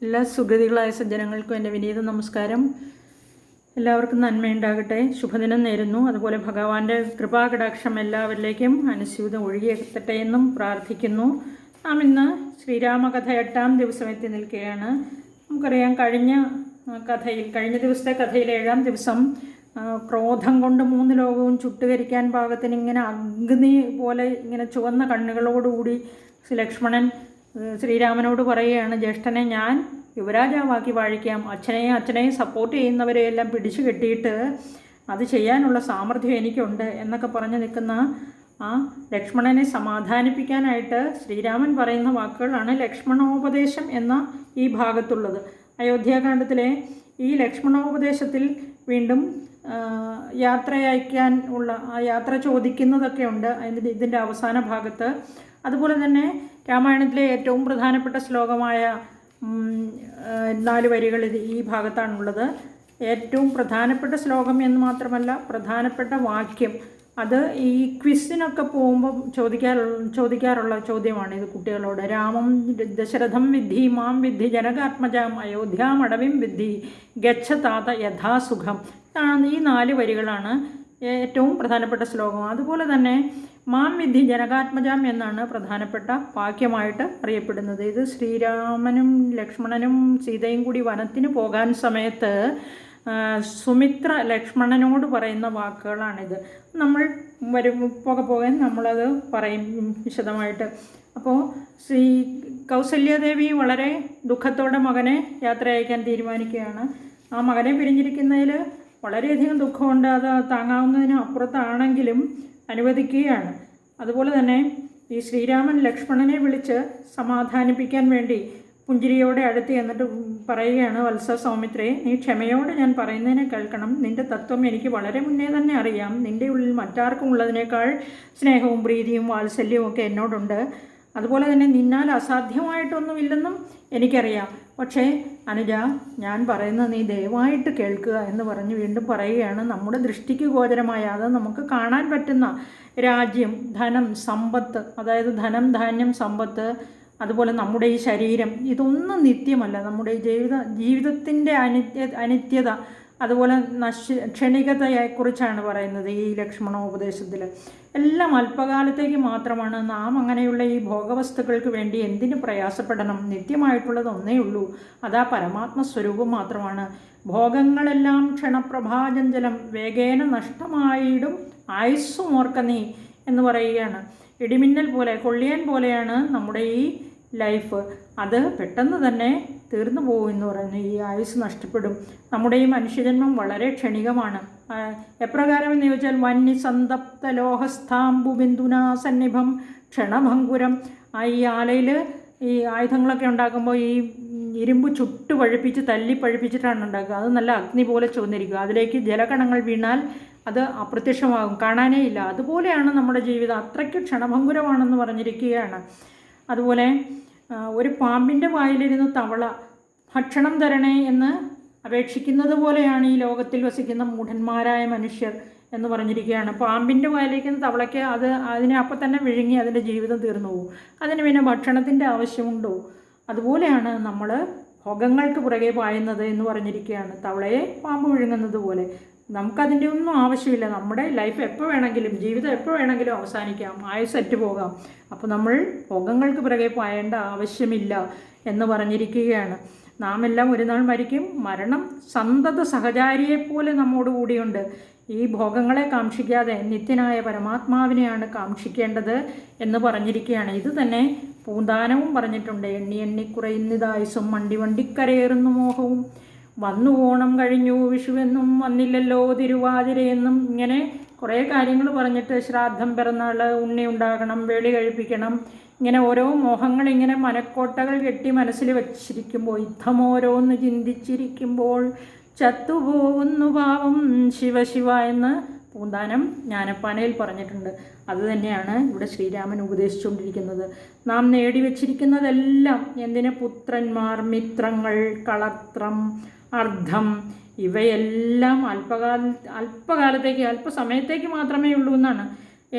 എല്ലാ സുഗതികളായ സജ്ജനങ്ങൾക്കും എൻ്റെ വിനീത നമസ്കാരം. എല്ലാവർക്കും നന്മയുണ്ടാകട്ടെ, ശുഭദിനം നേരുന്നു. അതുപോലെ ഭഗവാന്റെ കൃപാകടാക്ഷം എല്ലാവരിലേക്കും അനുസ്യൂതം ഒഴുകിയെത്തട്ടെ എന്നും പ്രാർത്ഥിക്കുന്നു. നാം ഇന്ന് ശ്രീരാമകഥ 8-ാം ദിവസം എത്തി നിൽക്കുകയാണ്. നമുക്കറിയാം, കഴിഞ്ഞ ദിവസത്തെ കഥയിൽ 7-ാം ദിവസം ക്രോധം കൊണ്ട് 3 ലോകവും ചുട്ടുകരിക്കാൻ പാകത്തിന് ഇങ്ങനെ അഗ്നി പോലെ ഇങ്ങനെ ചുവന്ന കണ്ണുകളോടുകൂടി ലക്ഷ്മണൻ ശ്രീരാമനോട് പറയുകയാണ്, ജ്യേഷ്ഠനെ ഞാൻ യുവരാജാവാക്കി വാഴിക്കാം. അച്ഛനെയും സപ്പോർട്ട് ചെയ്യുന്നവരെയെല്ലാം പിടിച്ചു കെട്ടിയിട്ട് അത് ചെയ്യാനുള്ള സാമർഥ്യം എനിക്കുണ്ട് എന്നൊക്കെ പറഞ്ഞു നിൽക്കുന്ന ആ ലക്ഷ്മണനെ സമാധാനിപ്പിക്കാനായിട്ട് ശ്രീരാമൻ പറയുന്ന വാക്കുകളാണ് ലക്ഷ്മണോപദേശം എന്ന ഈ ഭാഗത്തുള്ളത്. അയോധ്യാകാന്ഡത്തിലെ ഈ ലക്ഷ്മണോപദേശത്തിൽ വീണ്ടും യാത്രയയക്കാൻ ഉള്ള യാത്ര ചോദിക്കുന്നതൊക്കെ ഉണ്ട് ഇതിൻ്റെ അവസാന ഭാഗത്ത്. അതുപോലെ തന്നെ രാമായണത്തിലെ ഏറ്റവും പ്രധാനപ്പെട്ട ശ്ലോകമായ 4 വരികൾ ഈ ഭാഗത്താണുള്ളത്. ഏറ്റവും പ്രധാനപ്പെട്ട ശ്ലോകം എന്ന് മാത്രമല്ല, പ്രധാനപ്പെട്ട വാക്യം. അത് ഈ ക്വിസിനൊക്കെ പോകുമ്പോൾ ചോദിക്കാറുള്ള ചോദ്യമാണ് ഇത് കുട്ടികളോട്. രാമം ദശരഥം വിദ്ധി മാം വിദ്ധി ജനകാത്മജാം അയോധ്യാമടവിം വിദ്ധി ഗച്ഛ താത യഥാസുഖം. ഈ 4 വരികളാണ് ഏറ്റവും പ്രധാനപ്പെട്ട ശ്ലോകം. അതുപോലെ തന്നെ മാം വിദ്ധി ജനകാത്മജാം എന്നാണ് പ്രധാനപ്പെട്ട വാക്യമായിട്ട് അറിയപ്പെടുന്നത്. ഇത് ശ്രീരാമനും ലക്ഷ്മണനും സീതയും കൂടി വനത്തിന് പോകാൻ സമയത്ത് സുമിത്ര ലക്ഷ്മണനോട് പറയുന്ന വാക്കുകളാണിത്. നമ്മൾ പോകാൻ നമ്മളത് പറയും വിശദമായിട്ട്. അപ്പോൾ കൗസല്യാദേവി വളരെ ദുഃഖത്തോടെ മകനെ യാത്ര അയക്കാൻ തീരുമാനിക്കുകയാണ്. ആ മകനെ പിരിഞ്ഞിരിക്കുന്നതിൽ വളരെയധികം ദുഃഖമുണ്ട്. അത് താങ്ങാവുന്നതിന് അപ്പുറത്താണെങ്കിലും അനുവദിക്കുകയാണ്. അതുപോലെ തന്നെ ഈ ശ്രീരാമൻ ലക്ഷ്മണനെ വിളിച്ച് സമാധാനിപ്പിക്കാൻ വേണ്ടി പുഞ്ചിരിയോടെ അടുത്ത് എന്നിട്ട് പറയുകയാണ്, വത്സ സൗമിത്രേ, നീ ക്ഷമയോടെ ഞാൻ പറയുന്നതിനെ കേൾക്കണം. നിൻ്റെ തത്വം എനിക്ക് വളരെ മുന്നേ തന്നെ അറിയാം. നിൻ്റെ ഉള്ളിൽ മറ്റാർക്കും ഉള്ളതിനേക്കാൾ സ്നേഹവും പ്രീതിയും വാത്സല്യവും ഒക്കെ എന്നോടുണ്ട്. അതുപോലെ തന്നെ നിന്നാൽ അസാധ്യമായിട്ടൊന്നുമില്ലെന്നും എനിക്കറിയാം. പക്ഷേ അനുജ, ഞാൻ പറയുന്നത് നീ ദയവായിട്ട് കേൾക്കുക എന്ന് പറഞ്ഞ് വീണ്ടും പറയുകയാണ്. നമ്മുടെ ദൃഷ്ടിക്ക് ഗോചരമായ, അത് നമുക്ക് കാണാൻ പറ്റുന്ന രാജ്യം, ധനം, സമ്പത്ത്, അതായത് ധനം, ധാന്യം, സമ്പത്ത്, അതുപോലെ നമ്മുടെ ഈ ശരീരം, ഇതൊന്നും നിത്യമല്ല. നമ്മുടെ ഈ ജീവിതത്തിൻ്റെ അനിത്യത, അതുപോലെ ക്ഷണികതയെക്കുറിച്ചാണ് പറയുന്നത് ഈ ലക്ഷ്മണോപദേശത്തിൽ. എല്ലാം അല്പകാലത്തേക്ക് മാത്രമാണ്. നാം അങ്ങനെയുള്ള ഈ ഭോഗവസ്തുക്കൾക്ക് വേണ്ടി എന്തിനു പ്രയാസപ്പെടണം? നിത്യമായിട്ടുള്ളത് ഒന്നേ ഉള്ളൂ, അതാ പരമാത്മസ്വരൂപം മാത്രമാണ്. ഭോഗങ്ങളെല്ലാം ക്ഷണപ്രഭാചഞ്ചലം, വേഗേന നഷ്ടമായിടും ആയുസ്സും ഓർക്ക നീ എന്ന് പറയുകയാണ്. ഇടിമിന്നൽ പോലെ, കൊള്ളിയാൻ പോലെയാണ് നമ്മുടെ ഈ ലൈഫ്. അത് പെട്ടെന്ന് തന്നെ തീർന്നു പോകും എന്ന് പറയുന്നു. ഈ ആയുസ് നഷ്ടപ്പെടും. നമ്മുടെ ഈ മനുഷ്യജന്മം വളരെ ക്ഷണികമാണ്. എപ്രകാരം എന്ന് ചോദിച്ചാൽ, വന്യസന്തപ്ത ലോഹസ്ഥാംബു ബിന്ദുനാ സന്നിഭം ക്ഷണഭങ്കുരം. ഈ ആലയിൽ ഈ ആയുധങ്ങളൊക്കെ ഉണ്ടാക്കുമ്പോൾ ഈ ഇരുമ്പ് ചുട്ട് പഴുപ്പിച്ച് തല്ലി പഴുപ്പിച്ചിട്ടാണ് ഉണ്ടാക്കുക. അത് നല്ല അഗ്നി പോലെ ചുവന്നിരിക്കുക. അതിലേക്ക് ജലകണങ്ങൾ വീണാൽ അത് അപ്രത്യക്ഷമാകും, കാണാനേ ഇല്ല. അതുപോലെയാണ് നമ്മുടെ ജീവിതം. അത്രയ്ക്ക് ക്ഷണഭങ്കുരമാണെന്ന് പറഞ്ഞിരിക്കുകയാണ്. അതുപോലെ ഒരു പാമ്പിൻ്റെ വായിലിരുന്ന് തവള ഭക്ഷണം തരണേ എന്ന് അപേക്ഷിക്കുന്നത് പോലെയാണ് ഈ ലോകത്തിൽ വസിക്കുന്ന മൂഢന്മാരായ മനുഷ്യർ എന്ന് പറഞ്ഞിരിക്കുകയാണ്. പാമ്പിൻ്റെ വായിലിരിക്കുന്ന തവളയ്ക്ക് അതിനെ അപ്പം തന്നെ വിഴുങ്ങി അതിൻ്റെ ജീവിതം തീർന്നു പോകും. അതിന് പിന്നെ ഭക്ഷണത്തിൻ്റെ ആവശ്യമുണ്ടോ? അതുപോലെയാണ് നമ്മൾ ഭോഗങ്ങൾക്ക് പുറകെ പായുന്നത് എന്ന് പറഞ്ഞിരിക്കുകയാണ്. തവളയെ പാമ്പ് വിഴുങ്ങുന്നത് പോലെ നമുക്കതിൻ്റെ ഒന്നും ആവശ്യമില്ല. നമ്മുടെ ലൈഫ് എപ്പോൾ വേണമെങ്കിലും, ജീവിതം എപ്പോൾ വേണമെങ്കിലും അവസാനിക്കാം, ആയുസ്സറ്റ് പോകാം. അപ്പോൾ നമ്മൾ ഭോഗങ്ങൾക്ക് പിറകെ പായേണ്ട ആവശ്യമില്ല എന്ന് പറഞ്ഞിരിക്കുകയാണ്. നാം എല്ലാം ഒരു നാൾ മരിക്കും. മരണം സന്തത സഹചാരിയെപ്പോലെ നമ്മോട് കൂടിയുണ്ട്. ഈ ഭോഗങ്ങളെ കാക്ഷിക്കാതെ നിത്യനായ പരമാത്മാവിനെയാണ് കാക്ഷിക്കേണ്ടത് എന്ന് പറഞ്ഞിരിക്കുകയാണ്. ഇത് തന്നെ പൂന്താനവും പറഞ്ഞിട്ടുണ്ട്. എണ്ണി എണ്ണി കുറയുന്നതായുസും വണ്ടിക്കരയേറുന്നു മോഹവും, വന്നു ഓണം കഴിഞ്ഞു വിഷുവെന്നും വന്നില്ലല്ലോ തിരുവാതിരയെന്നും, ഇങ്ങനെ കുറേ കാര്യങ്ങൾ പറഞ്ഞിട്ട് ശ്രാദ്ധം, പിറന്നാൾ, ഉണ്ണി ഉണ്ടാകണം, വേളി കഴിപ്പിക്കണം, ഇങ്ങനെ ഓരോ മോഹങ്ങൾ ഇങ്ങനെ മനക്കോട്ടകൾ കെട്ടി മനസ്സിൽ വച്ചിരിക്കുമ്പോൾ, യുദ്ധമോരോന്ന് ചിന്തിച്ചിരിക്കുമ്പോൾ ചത്തുപോകുന്നു പാവം ശിവശിവ എന്ന് പൂന്താനം ജ്ഞാനപ്പാനയിൽ പറഞ്ഞിട്ടുണ്ട്. അതുതന്നെയാണ് ഇവിടെ ശ്രീരാമൻ ഉപദേശിച്ചുകൊണ്ടിരിക്കുന്നത്. നാം നേടിവെച്ചിരിക്കുന്നതെല്ലാം എന്തിന്? പുത്രന്മാർ, മിത്രങ്ങൾ, കളത്രം, അർത്ഥം, ഇവയെല്ലാം അല്പകാലത്തേക്ക്, അല്പസമയത്തേക്ക് മാത്രമേ ഉള്ളൂ എന്നാണ്.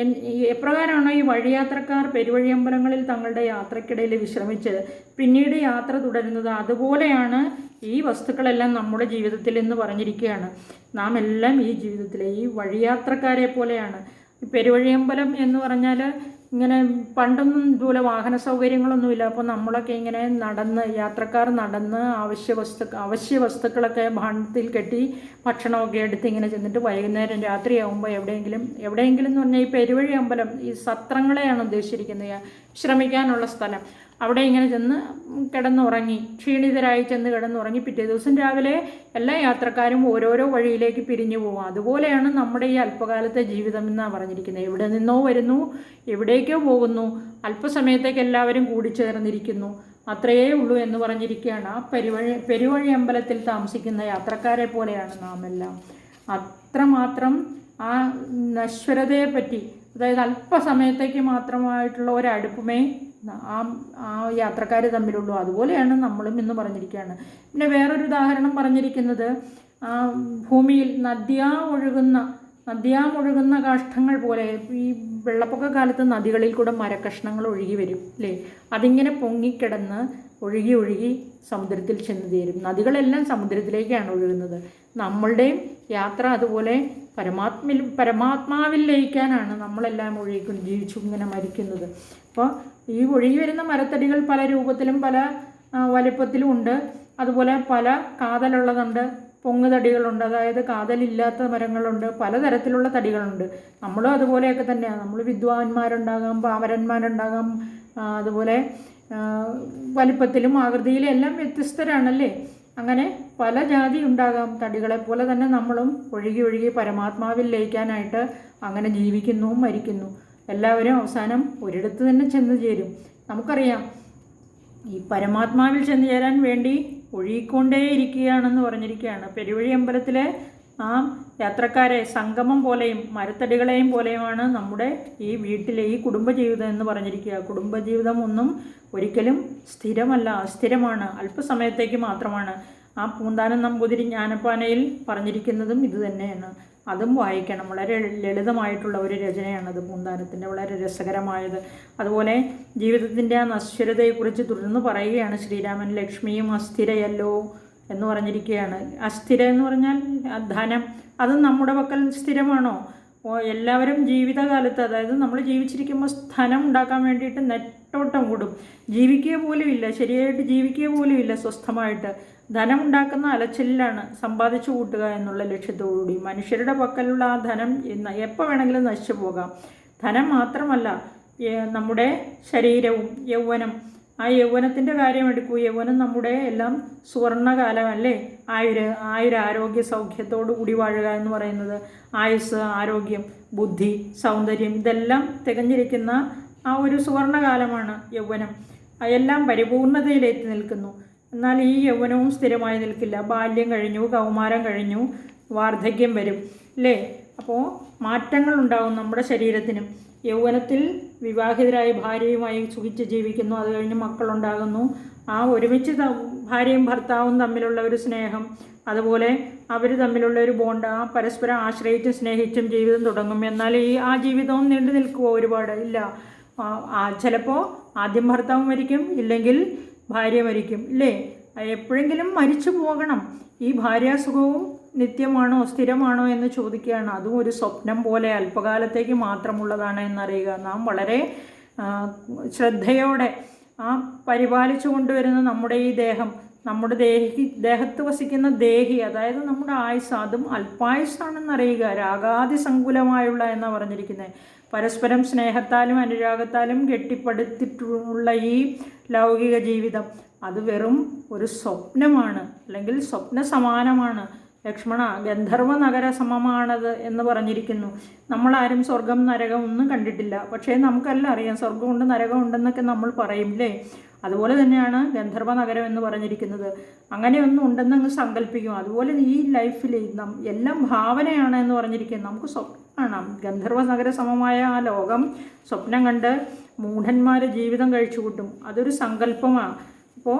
എപ്രകാരമാണോ ഈ വഴിയാത്രക്കാർ പെരുവഴിയമ്പലങ്ങളിൽ തങ്ങളുടെ യാത്രക്കിടയിൽ വിശ്രമിച്ച് പിന്നീട് യാത്ര തുടരുന്നത്, അതുപോലെയാണ് ഈ വസ്തുക്കളെല്ലാം നമ്മുടെ ജീവിതത്തിൽ എന്ന് പറഞ്ഞിരിക്കുകയാണ്. നാം എല്ലാം ഈ ജീവിതത്തിലെ ഈ വഴിയാത്രക്കാരെ പോലെയാണ്. പെരുവഴിയമ്പലം എന്ന് പറഞ്ഞാൽ ഇങ്ങനെ പണ്ടൊന്നും ഇതുപോലെ വാഹന സൗകര്യങ്ങളൊന്നുമില്ല. അപ്പോൾ നമ്മളൊക്കെ ഇങ്ങനെ നടന്ന്, യാത്രക്കാർ നടന്ന് അവശ്യ വസ്തുക്കളൊക്കെ ഭാണ്ഡത്തിൽ കെട്ടി ഭക്ഷണമൊക്കെ എടുത്ത് ഇങ്ങനെ ചെന്നിട്ട് വൈകുന്നേരം രാത്രിയാകുമ്പോൾ എവിടെയെങ്കിലും എന്ന് പറഞ്ഞാൽ ഈ പെരുവഴി അമ്പലം ഈ സത്രങ്ങളെയാണ് ഉദ്ദേശിച്ചിരിക്കുന്നത്, വിശ്രമിക്കാനുള്ള സ്ഥലം. അവിടെ ഇങ്ങനെ ചെന്ന് കിടന്നുറങ്ങി, ക്ഷീണിതരായി ചെന്ന് കിടന്നുറങ്ങി പിറ്റേ ദിവസം രാവിലെ എല്ലാ യാത്രക്കാരും ഓരോരോ വഴിയിലേക്ക് പിരിഞ്ഞു പോകും. അതുപോലെയാണ് നമ്മുടെ ഈ അല്പകാലത്തെ ജീവിതം എന്നാണ് പറഞ്ഞിരിക്കുന്നത്. എവിടെ നിന്നോ വരുന്നു, എവിടേക്കോ പോകുന്നു, അല്പസമയത്തേക്ക് എല്ലാവരും കൂടിച്ചേർന്നിരിക്കുന്നു, അത്രയേ ഉള്ളൂ എന്ന് പറഞ്ഞിരിക്കുകയാണ്. ആ പെരുവഴി അമ്പലത്തിൽ താമസിക്കുന്ന യാത്രക്കാരെ പോലെയാണ് നാം എല്ലാം. അത്രമാത്രം ആ നശ്വരതയെപ്പറ്റി, അതായത് അല്പസമയത്തേക്ക് മാത്രമായിട്ടുള്ള ഒരടുപ്പമേ ആ യാത്രക്കാർ തമ്മിലുള്ളൂ. അതുപോലെയാണ് നമ്മളും എന്ന് പറഞ്ഞിരിക്കുകയാണ്. പിന്നെ വേറൊരു ഉദാഹരണം പറഞ്ഞിരിക്കുന്നത്, ഭൂമിയിൽ നദ്യാമൊഴുകുന്ന കാഷ്ഠങ്ങൾ പോലെ ഈ വെള്ളപ്പൊക്ക കാലത്ത് നദികളിൽ കൂടെ മരക്കഷ്ണങ്ങൾ ഒഴുകി വരും അല്ലേ. അതിങ്ങനെ പൊങ്ങിക്കിടന്ന് ഒഴുകി സമുദ്രത്തിൽ ചെന്ന് ചേരും. നദികളെല്ലാം സമുദ്രത്തിലേക്കാണ് ഒഴുകുന്നത്. നമ്മളുടെയും യാത്ര അതുപോലെ പരമാത്മാവിൽ ലയിക്കാനാണ് നമ്മളെല്ലാം ജീവിച്ചു ഇങ്ങനെ മരിക്കുന്നത്. അപ്പോൾ ഈ ഒഴുകി വരുന്ന മരത്തടികൾ പല രൂപത്തിലും പല വലിപ്പത്തിലും ഉണ്ട്. അതുപോലെ പല കാതലുള്ളതുണ്ട്, പൊങ്ങുതടികളുണ്ട്, അതായത് കാതലില്ലാത്ത മരങ്ങളുണ്ട്, പലതരത്തിലുള്ള തടികളുണ്ട്. നമ്മളും അതുപോലെയൊക്കെ തന്നെയാണ്. നമ്മൾ വിദ്വാൻമാരുണ്ടാകാം, പാമരന്മാരുണ്ടാകാം, അതുപോലെ വലിപ്പത്തിലും ആകൃതിയിലും എല്ലാം വ്യത്യസ്തരാണല്ലേ. അങ്ങനെ പല ജാതി ഉണ്ടാകാം. തടികളെപ്പോലെ തന്നെ നമ്മളും ഒഴുകി പരമാത്മാവിൽ ലയിക്കാനായിട്ട് അങ്ങനെ ജീവിക്കുന്നു, മരിക്കുന്നു. എല്ലാവരും അവസാനം ഒരിടത്ത് തന്നെ ചെന്ന് ചേരും. നമുക്കറിയാം, ഈ പരമാത്മാവിൽ ചെന്ന് ചേരാൻ വേണ്ടി ഒഴുകിക്കൊണ്ടേയിരിക്കുകയാണെന്ന് പറഞ്ഞിരിക്കുകയാണ്. പെരുവഴി അമ്പലത്തിലെ ആ യാത്രക്കാരെ സംഗമം പോലെയും മരത്തടികളെയും പോലെയുമാണ് നമ്മുടെ ഈ വീട്ടിലെ ഈ കുടുംബജീവിതം എന്ന് പറഞ്ഞിരിക്കുക. കുടുംബജീവിതം ഒന്നും ഒരിക്കലും സ്ഥിരമല്ല, അസ്ഥിരമാണ്, അല്പസമയത്തേക്ക് മാത്രമാണ്. ആ പൂന്താനം നമ്പൂതിരി ജ്ഞാനപ്പാനയിൽ പറഞ്ഞിരിക്കുന്നതും ഇത് തന്നെയാണ്. അതും വായിക്കണം. വളരെ ലളിതമായിട്ടുള്ള ഒരു രചനയാണത് പൂന്താനത്തിൻ്റെ, വളരെ രസകരമായത്. അതുപോലെ ജീവിതത്തിൻ്റെ ആ നശ്വരതയെക്കുറിച്ച് തുടർന്ന് പറയുകയാണ് ശ്രീരാമൻ. ലക്ഷ്മിയും അസ്ഥിരയല്ലോ എന്ന് പറഞ്ഞിരിക്കുകയാണ്. അസ്ഥിര എന്ന് പറഞ്ഞാൽ ധനം, അത് നമ്മുടെ പക്കൽ സ്ഥിരമാണോ? എല്ലാവരും ജീവിതകാലത്ത്, അതായത് നമ്മൾ ജീവിച്ചിരിക്കുമ്പോൾ ധനം ഉണ്ടാക്കാൻ വേണ്ടിയിട്ട് നെട്ടോട്ടം കൂടും. ജീവിക്കുക പോലും ഇല്ല, ശരിയായിട്ട് ജീവിക്കുക പോലും ഇല്ല. സ്വസ്ഥമായിട്ട് ധനം ഉണ്ടാക്കുന്ന അലച്ചിലാണ് സമ്പാദിച്ചു കൂട്ടുക എന്നുള്ള ലക്ഷ്യത്തോടുകൂടി. മനുഷ്യരുടെ പക്കലുള്ള ആ ധനം എപ്പോൾ വേണമെങ്കിലും നശിച്ചു പോകാം. ധനം മാത്രമല്ല, നമ്മുടെ ശരീരവും യൗവനം, ആ യൗവനത്തിൻ്റെ കാര്യം എടുക്കൂ. യൗവനം നമ്മുടെ എല്ലാം സുവർണകാലം അല്ലേ. ആരോഗ്യ സൗഖ്യത്തോടു കൂടി വാഴുക എന്ന് പറയുന്നത്, ആയുസ്, ആരോഗ്യം, ബുദ്ധി, സൗന്ദര്യം ഇതെല്ലാം തികഞ്ഞിരിക്കുന്ന ആ ഒരു സുവർണകാലമാണ് യൗവനം. എല്ലാം പരിപൂർണതയിലെത്തി നിൽക്കുന്നു. എന്നാൽ ഈ യൗവനവും സ്ഥിരമായി നിൽക്കില്ല. ബാല്യം കഴിഞ്ഞു, കൗമാരം കഴിഞ്ഞു, വാർദ്ധക്യം വരും അല്ലേ. അപ്പോൾ മാറ്റങ്ങളുണ്ടാകും നമ്മുടെ ശരീരത്തിനും. യൗവനത്തിൽ വിവാഹിതരായി ഭാര്യയുമായി സുഖിച്ച് ജീവിക്കുന്നു. അത് കഴിഞ്ഞ് മക്കളുണ്ടാകുന്നു. ആ ഒരുമിച്ച് ഭാര്യയും ഭർത്താവും തമ്മിലുള്ള ഒരു സ്നേഹം, അതുപോലെ അവർ തമ്മിലുള്ള ഒരു ബോണ്ട്, ആ പരസ്പരം ആശ്രയിച്ചും സ്നേഹിച്ചും ജീവിതം തുടങ്ങും. എന്നാൽ ആ ജീവിതവും നീണ്ടു നിൽക്കുമോ? ഒരുപാട് ഇല്ല. ചിലപ്പോൾ ആദ്യം ഭർത്താവ് മരിക്കും, ഇല്ലെങ്കിൽ ഭാര്യ മരിക്കും ഇല്ലേ. എപ്പോഴെങ്കിലും മരിച്ചു പോകണം. ഈ ഭാര്യാസുഖവും നിത്യമാണോ, സ്ഥിരമാണോ എന്ന് ചോദിക്കുകയാണ്. അതും ഒരു സ്വപ്നം പോലെ അല്പകാലത്തേക്ക് മാത്രമുള്ളതാണ് എന്നറിയുക. നാം വളരെ ശ്രദ്ധയോടെ പരിപാലിച്ചു കൊണ്ടുവരുന്ന നമ്മുടെ ഈ ദേഹം, നമ്മുടെ ദേഹത്ത് വസിക്കുന്ന ദേഹി, അതായത് നമ്മുടെ ആയുസ്, അതും അല്പായുസ്സാണെന്നറിയുക. രാഗാതിസങ്കുലമായുള്ള എന്നാണ് പറഞ്ഞിരിക്കുന്നത്. പരസ്പരം സ്നേഹത്താലും അനുരാഗത്താലും കെട്ടിപ്പടുത്തിട്ടുള്ള ഈ ലൗകിക ജീവിതം അത് വെറും ഒരു സ്വപ്നമാണ്, അല്ലെങ്കിൽ സ്വപ്ന സമാനമാണ്. ലക്ഷ്മണ, ഗന്ധർവ നഗര സമമാണത് എന്ന് പറഞ്ഞിരിക്കുന്നു. നമ്മളാരും സ്വർഗം നരകം ഒന്നും കണ്ടിട്ടില്ല. പക്ഷേ നമുക്കെല്ലാം അറിയാം സ്വർഗമുണ്ട് നരകമുണ്ടെന്നൊക്കെ നമ്മൾ പറയും അല്ലേ. അതുപോലെ തന്നെയാണ് ഗന്ധർവ നഗരം എന്ന് പറഞ്ഞിരിക്കുന്നത്. അങ്ങനെയൊന്നും ഉണ്ടെന്നങ്ങ് സങ്കല്പിക്കും. അതുപോലെ ഈ ലൈഫിൽ എല്ലാം ഭാവനയാണ് എന്ന് പറഞ്ഞിരിക്കുന്നത്. നമുക്ക് സ്വപ്നം കാണാം. ഗന്ധർവ നഗര സമമായ ആ ലോകം സ്വപ്നം കണ്ട് മൂഢന്മാർ ജീവിതം കഴിച്ചു കൂട്ടും. അതൊരു സങ്കല്പമാണ്. അപ്പോൾ